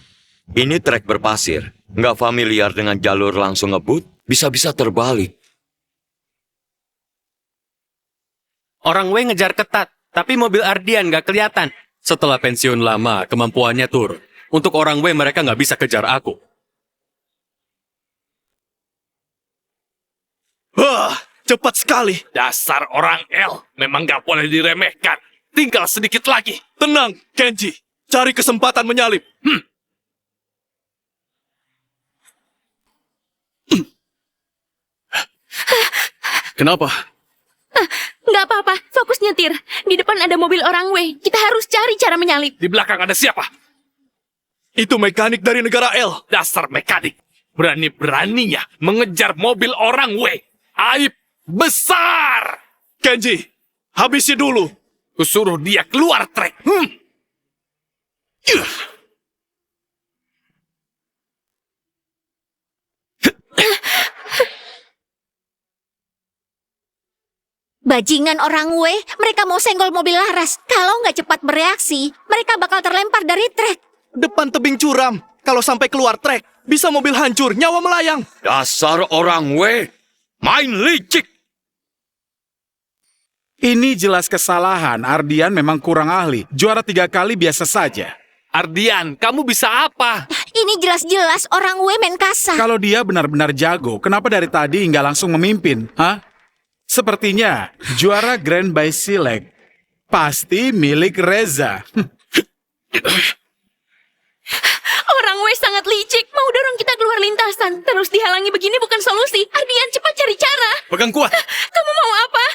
Ini trek berpasir. Nggak familiar dengan jalur langsung ngebut, bisa-bisa terbalik. Orang W ngejar ketat, tapi mobil Ardian nggak kelihatan. Setelah pensiun lama, kemampuannya turun. Untuk orang W, mereka nggak bisa kejar aku. Wah, cepat sekali. Dasar orang L memang nggak boleh diremehkan. Tinggal sedikit lagi. Tenang, Kenji. Cari kesempatan menyalip. Kenapa? Nggak apa-apa, fokus nyetir. Di depan ada mobil orang W. Kita harus cari cara menyalip. Di belakang ada siapa? Itu mekanik dari negara L. Dasar mekanik. Berani-beraninya mengejar mobil orang W. Aib besar. Kenji, habisi dulu. Kusuruh dia keluar trek. Bajingan orang W, mereka mau senggol mobil Laras. Kalau nggak cepat bereaksi, mereka bakal terlempar dari trek. Depan tebing curam. Kalau sampai keluar trek, bisa mobil hancur, nyawa melayang. Dasar orang W, main licik. Ini jelas kesalahan. Ardian memang kurang ahli. Juara 3 kali biasa saja. Ardian, kamu bisa apa? Ini jelas-jelas orang W main kasar. Kalau dia benar-benar jago, kenapa dari tadi nggak langsung memimpin? Hah? Sepertinya juara Grand by Select pasti milik Reza. Orang W sangat licik. Mau dorong kita keluar lintasan. Terus dihalangi begini bukan solusi. Ardian, cepat cari cara. Pegang kuat. Kamu mau apa?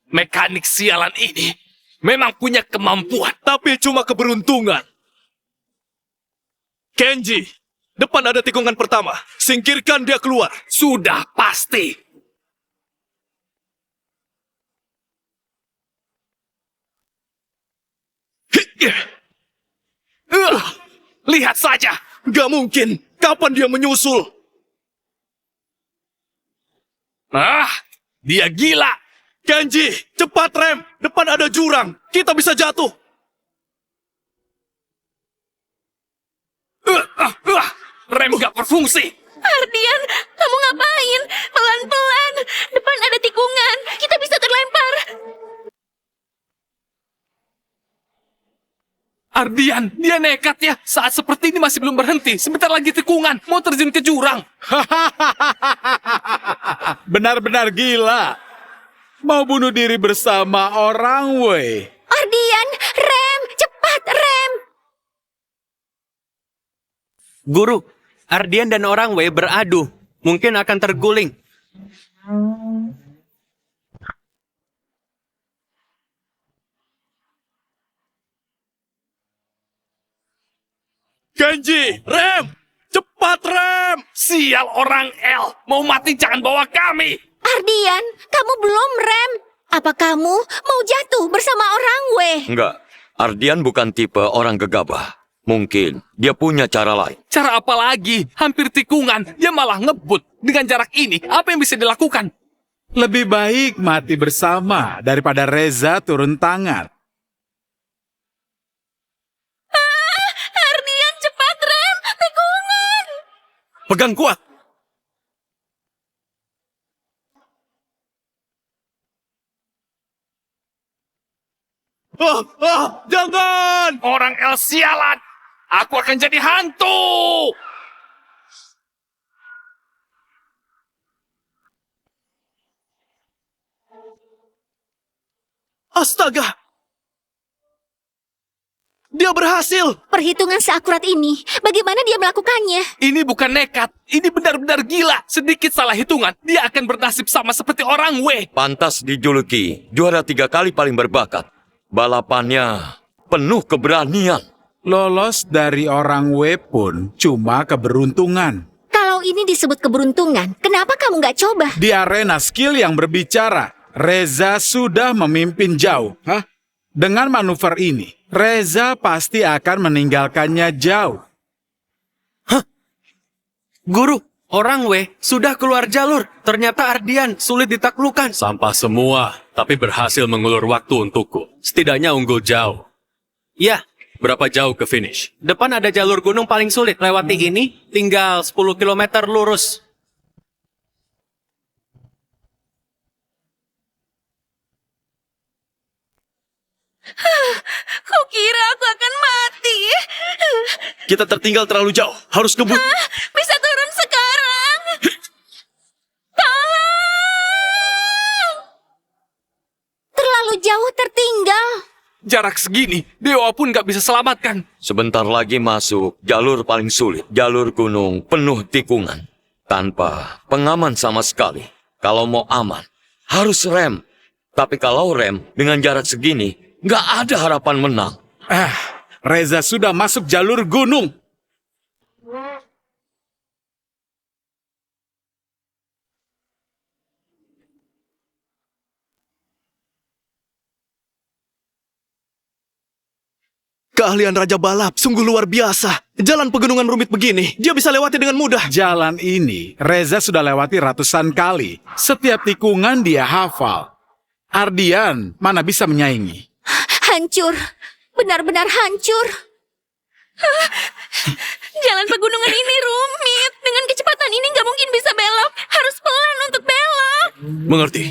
Mekanik sialan ini memang punya kemampuan. Tapi cuma keberuntungan. Kenji, depan ada tikungan pertama. Singkirkan dia keluar. Sudah pasti. Lihat saja. Gak mungkin. Kapan dia menyusul? Dia gila. Kenji, cepat rem. Depan ada jurang. Kita bisa jatuh. Rem gak berfungsi. Ardian, kamu ngapain? Pelan-pelan. Depan ada tikungan. Kita bisa terlempar. Ardian, dia nekat ya. Saat seperti ini masih belum berhenti. Sebentar lagi tikungan. Mau terjun ke jurang. Benar-benar gila. Mau bunuh diri bersama orang weh. Ardian, rem, cepat rem. Guru, Ardian dan orang W beradu. Mungkin akan terguling. Kenji, rem. Cepat rem. Sial orang L. Mau mati jangan bawa kami. Ardian, kamu belum rem. Apa kamu mau jatuh bersama orang weh? Enggak, Ardian bukan tipe orang gegabah. Mungkin dia punya cara lain. Cara apa lagi? Hampir tikungan. Dia malah ngebut. Dengan jarak ini, apa yang bisa dilakukan? Lebih baik mati bersama daripada Reza turun tangan. Ardian, cepat rem. Tikungan. Pegang kuat. Jangan! Orang L sialan. Aku akan jadi hantu. Astaga! Dia berhasil! Perhitungan seakurat ini, bagaimana dia melakukannya? Ini bukan nekat. Ini benar-benar gila. Sedikit salah hitungan, dia akan bernasib sama seperti orang W. Pantas dijuluki juara 3 kali paling berbakat. Balapannya penuh keberanian. Lolos dari orang W pun cuma keberuntungan. Kalau ini disebut keberuntungan, kenapa kamu nggak coba? Di arena skill yang berbicara, Reza sudah memimpin jauh. Dengan manuver ini, Reza pasti akan meninggalkannya jauh. Guru, orang W sudah keluar jalur. Ternyata Ardian sulit ditaklukkan. Sampah semua, tapi berhasil mengulur waktu untukku. Setidaknya unggul jauh. Ya, berapa jauh ke finish? Depan ada jalur gunung paling sulit. Lewati ini, tinggal 10 km lurus. Kukira aku akan mati. Kita tertinggal terlalu jauh. Harus ngebut. Bisa turun sekarang. Tolong. Terlalu jauh tertinggal. Jarak segini, dewa pun gak bisa selamatkan. Sebentar lagi masuk jalur paling sulit. Jalur gunung penuh tikungan. Tanpa pengaman sama sekali. Kalau mau aman, harus rem. Tapi kalau rem dengan jarak segini, nggak ada harapan menang. Reza sudah masuk jalur gunung. Keahlian Raja Balap sungguh luar biasa. Jalan pegunungan rumit begini, dia bisa lewati dengan mudah. Jalan ini, Reza sudah lewati ratusan kali. Setiap tikungan dia hafal. Ardian mana bisa menyaingi? Hancur. Benar-benar hancur. Jalan pegunungan ini rumit. Dengan kecepatan ini nggak mungkin bisa belok. Harus pelan untuk belok. Mengerti.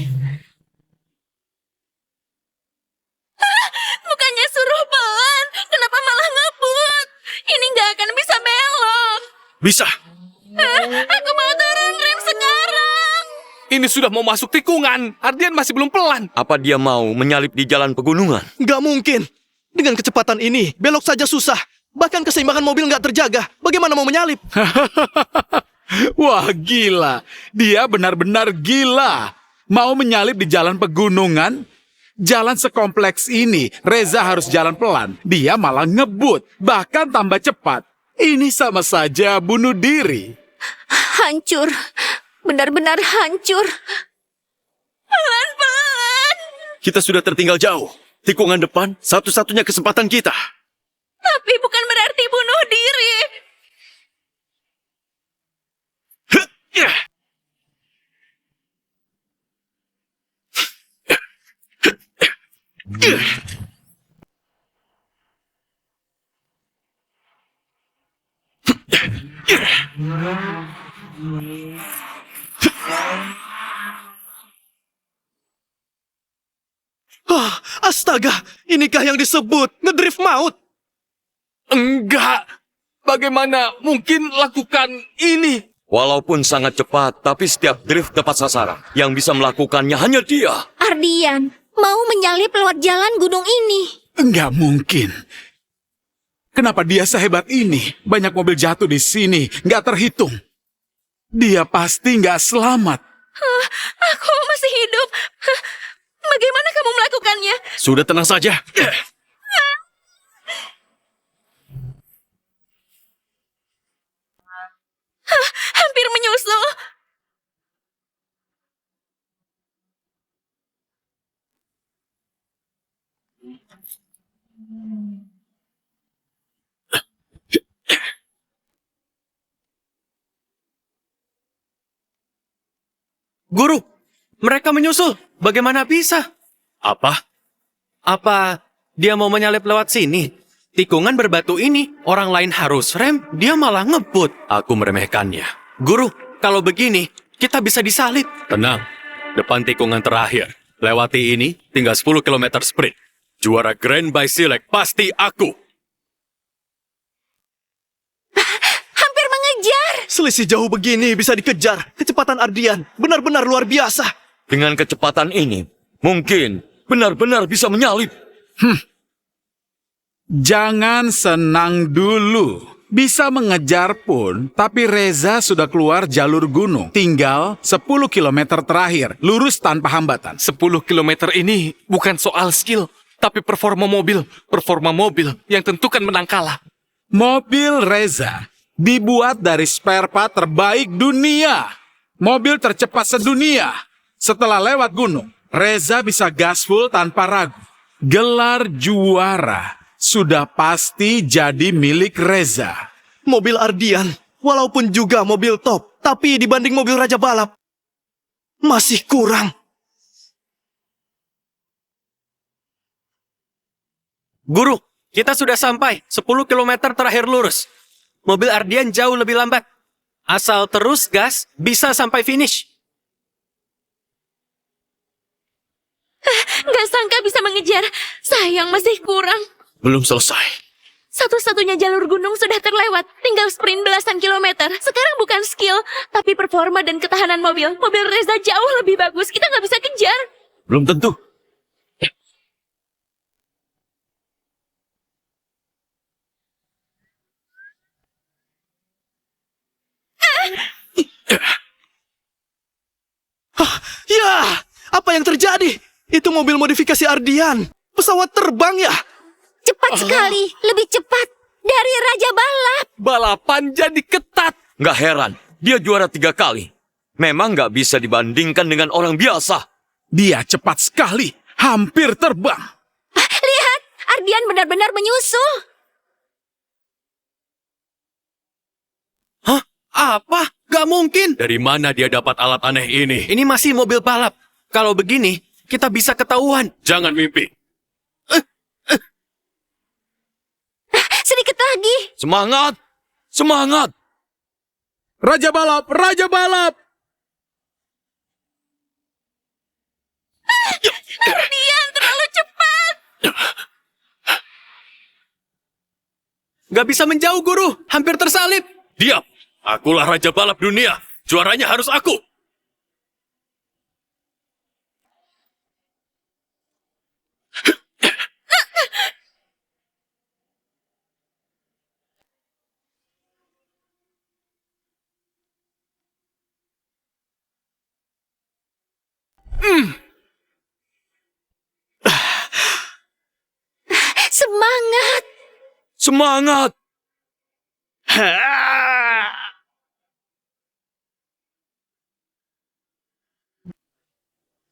Bukannya suruh pelan, kenapa malah ngebut? Ini nggak akan bisa belok. Bisa. Aku mau turun rem sekarang. Ini sudah mau masuk tikungan. Ardian masih belum pelan. Apa dia mau menyalip di jalan pegunungan? Nggak mungkin. Dengan kecepatan ini, belok saja susah. Bahkan keseimbangan mobil nggak terjaga. Bagaimana mau menyalip? Wah, gila. Dia benar-benar gila. Mau menyalip di jalan pegunungan? Jalan sekompleks ini, Reza harus jalan pelan. Dia malah ngebut, bahkan tambah cepat. Ini sama saja bunuh diri. Hancur. Benar-benar hancur. Pelan-pelan. Kita sudah tertinggal jauh. Tikungan depan, satu-satunya kesempatan kita. Tapi bukan berarti bunuh diri. Astaga, inikah yang disebut ngedrift maut? Enggak. Bagaimana mungkin lakukan ini? Walaupun sangat cepat, tapi setiap drift tepat sasaran. Yang bisa melakukannya hanya dia. Ardian, mau menyalip lewat jalan gunung ini. Enggak mungkin. Kenapa dia sehebat ini? Banyak mobil jatuh di sini, nggak terhitung. Dia pasti nggak selamat. Aku masih hidup. Bagaimana kamu melakukannya? Sudah tenang saja. Hampir menyusul. Guru, mereka menyusul. Bagaimana bisa? Apa? Apa dia mau menyalip lewat sini? Tikungan berbatu ini, orang lain harus rem, dia malah ngebut. Aku meremehkannya. Guru, kalau begini, kita bisa disalip. Tenang, depan tikungan terakhir. Lewati ini, tinggal 10 km sprint. Juara Grand by Silek pasti aku. Hampir mengejar. Selisih jauh begini bisa dikejar. Kecepatan Ardian benar-benar luar biasa. Dengan kecepatan ini, mungkin benar-benar bisa menyalip. Jangan senang dulu. Bisa mengejar pun, tapi Reza sudah keluar jalur gunung. Tinggal 10 km terakhir, lurus tanpa hambatan. 10 kilometer ini bukan soal skill, tapi performa mobil. Performa mobil yang tentukan menang kalah. Mobil Reza dibuat dari spare part terbaik dunia. Mobil tercepat sedunia. Setelah lewat gunung, Reza bisa gaspol tanpa ragu. Gelar juara sudah pasti jadi milik Reza. Mobil Ardian, walaupun juga mobil top, tapi dibanding mobil Raja Balap, masih kurang. Guru, kita sudah sampai. 10 km terakhir lurus. Mobil Ardian jauh lebih lambat. Asal terus gas, bisa sampai finish. Gak sangka bisa mengejar. Sayang masih kurang. Belum selesai. Satu-satunya jalur gunung sudah terlewat. Tinggal sprint belasan kilometer. Sekarang bukan skill, tapi performa dan ketahanan mobil. Mobil Reza jauh lebih bagus. Kita nggak bisa kejar. Belum tentu. Ya, apa yang terjadi? Itu mobil modifikasi Ardian. Pesawat terbang ya? Cepat sekali, lebih cepat dari Raja Balap. Balapan jadi ketat. Nggak heran, dia juara 3 kali. Memang nggak bisa dibandingkan dengan orang biasa. Dia cepat sekali, hampir terbang. Lihat, Ardian benar-benar menyusul. Hah? Apa? Gak mungkin. Dari mana dia dapat alat aneh ini? Ini masih mobil balap. Kalau begini, kita bisa ketahuan. Jangan mimpi. Sedikit lagi. Semangat! Semangat! Raja Balap, Raja Balap. Ardian terlalu cepat. Gak bisa menjauh, Guru. Hampir tersalip. Diam. Akulah Raja Balap dunia. Juaranya harus aku. Semangat. Semangat!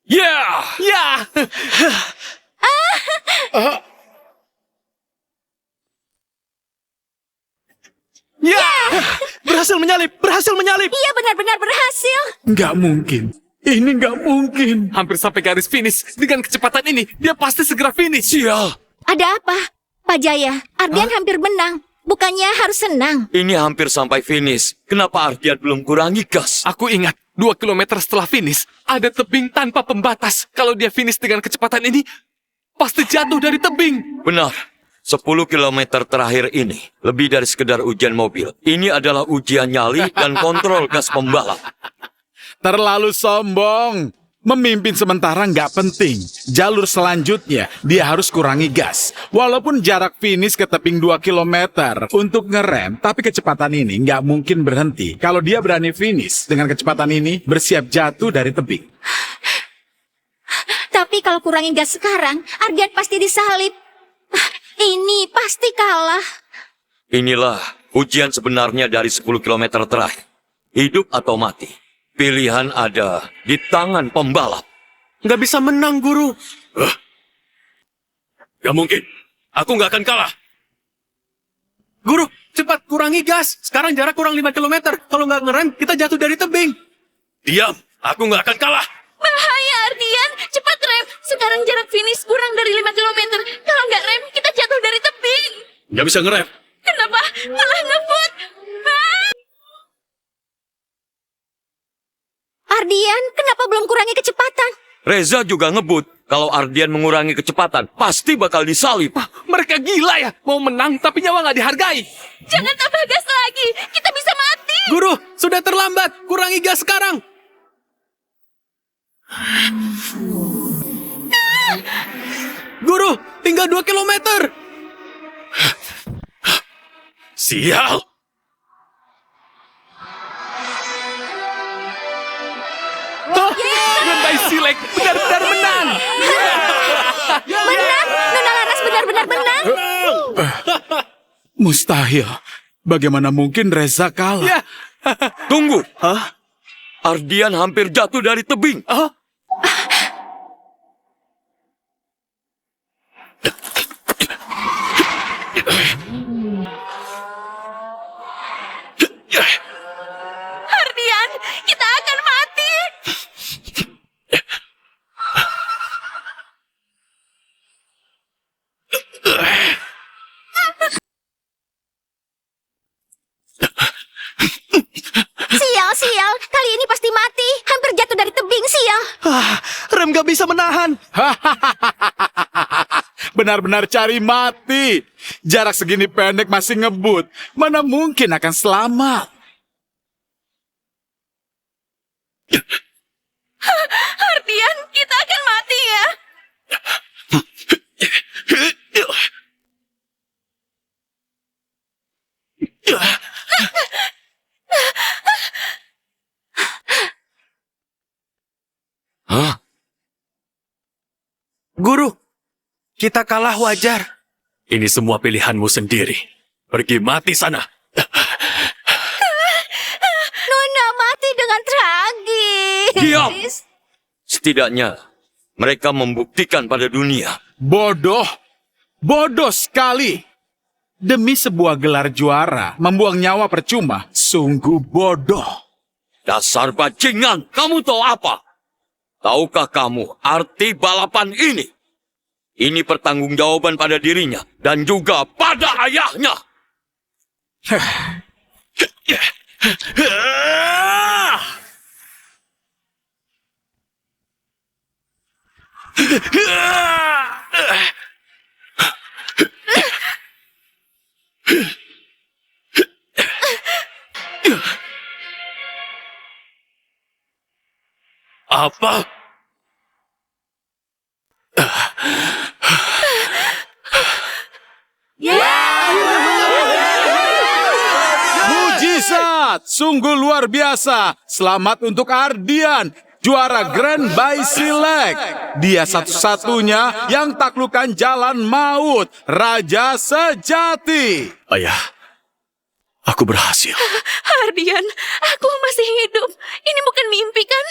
Ya! Ya! berhasil menyalip, berhasil menyalip. Ia benar-benar berhasil. Nggak mungkin. Ini nggak mungkin. Hampir sampai garis finish. Dengan kecepatan ini, dia pasti segera finish. Sial, Ada apa? Pak Jaya, Ardian hampir menang. Bukannya harus senang. ini hampir sampai finish. Kenapa Ardian belum kurangi gas? Aku ingat, 2 kilometer setelah finish, ada tebing tanpa pembatas. Kalau dia finish dengan kecepatan ini, pasti jatuh dari tebing. Benar. 10 kilometer terakhir ini lebih dari sekedar ujian mobil. Ini adalah ujian nyali dan kontrol gas pembalap. Terlalu sombong. Memimpin sementara nggak penting. Jalur selanjutnya, dia harus kurangi gas. Walaupun jarak finish ke tebing 2 kilometer untuk ngerem, tapi kecepatan ini nggak mungkin berhenti. Kalau dia berani finish dengan kecepatan ini, bersiap jatuh dari tebing. Tapi kalau kurangi gas sekarang, Ardian pasti disalip. Ini pasti kalah. Inilah ujian sebenarnya dari 10 kilometer terakhir. Hidup atau mati. Pilihan ada di tangan pembalap. Nggak bisa menang, Guru. Nggak mungkin. Aku nggak akan kalah. Guru, cepat kurangi gas. Sekarang jarak kurang 5 km. Kalau nggak ngerem, kita jatuh dari tebing. Diam, aku nggak akan kalah. Bahaya, Ardian. Cepat rem. Sekarang jarak finish kurang dari 5 km. Kalau nggak rem, kita jatuh dari tebing. Nggak bisa ngerem. Kenapa? Malah ngebut. Ardian, kenapa belum kurangi kecepatan? Reza juga ngebut. Kalau Ardian mengurangi kecepatan, pasti bakal disalip. Mereka gila ya, mau menang tapi nyawa nggak dihargai. Jangan tambah gas lagi. Kita bisa mati. Guru, sudah terlambat. Kurangi gas sekarang. Guru, tinggal 2 kilometer. Sial. Grand by Silek benar-benar menang. Menang! Nona Laras benar-benar menang! Mustahil. Bagaimana mungkin Reza kalah? Tunggu. Hah? Ardian hampir jatuh dari tebing. Ardian, kita akan mati. Sial, kali ini pasti mati. Hampir jatuh dari tebing, sial. Rem gak bisa menahan. Benar-benar cari mati. Jarak segini pendek masih ngebut. Mana mungkin akan selamat? Ardian, kita akan mati ya. Hah? Guru, kita kalah wajar. Ini semua pilihanmu sendiri. Pergi mati sana. Nona mati dengan tragis. Diam! Setidaknya, mereka membuktikan pada dunia. Bodoh. Bodoh sekali. Demi sebuah gelar juara, membuang nyawa percuma. Sungguh bodoh. Dasar bajingan, kamu tahu apa? Tahukah kamu arti balapan ini? Ini pertanggungjawaban pada dirinya dan juga pada ayahnya. Apa? Mujizat, sungguh luar biasa. Selamat untuk Ardian, juara Grand by Silek. Dia satu-satunya yang taklukkan jalan maut, Raja Sejati. Ayah, aku berhasil. Ardian, aku masih hidup. Ini bukan mimpi kan?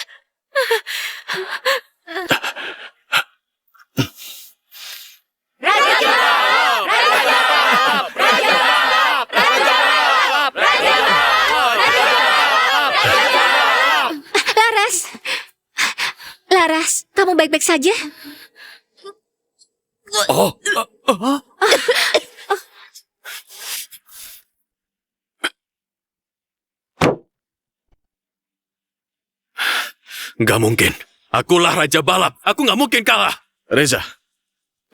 baik-baik saja? Oh, nggak mungkin. Akulah Raja Balap. Aku nggak mungkin kalah. Reza,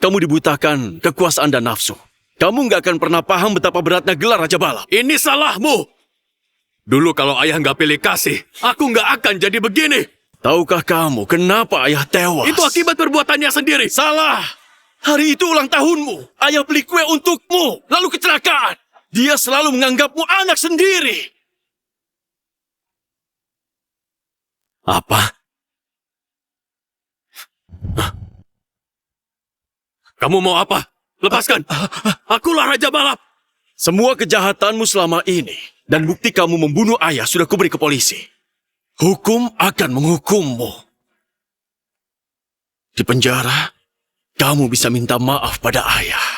kamu dibutakan kekuasaan dan nafsu. Kamu nggak akan pernah paham betapa beratnya gelar Raja Balap. Ini salahmu. Dulu kalau ayah nggak pilih kasih, aku nggak akan jadi begini. Tahukah kamu kenapa ayah tewas? Itu akibat perbuatannya sendiri. Salah. Hari itu ulang tahunmu. Ayah beli kue untukmu. Lalu kecelakaan. Dia selalu menganggapmu anak sendiri. Apa? Kamu mau apa? Lepaskan. Akulah Raja Balap. Semua kejahatanmu selama ini dan bukti kamu membunuh ayah sudah kuberi ke polisi. Hukum akan menghukummu. Di penjara, kamu bisa minta maaf pada ayah.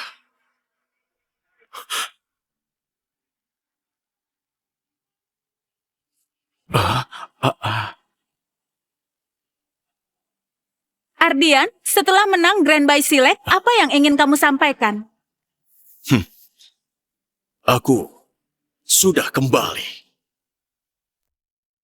Ardian, setelah menang Grand Bay Silek, apa yang ingin kamu sampaikan? Aku sudah kembali.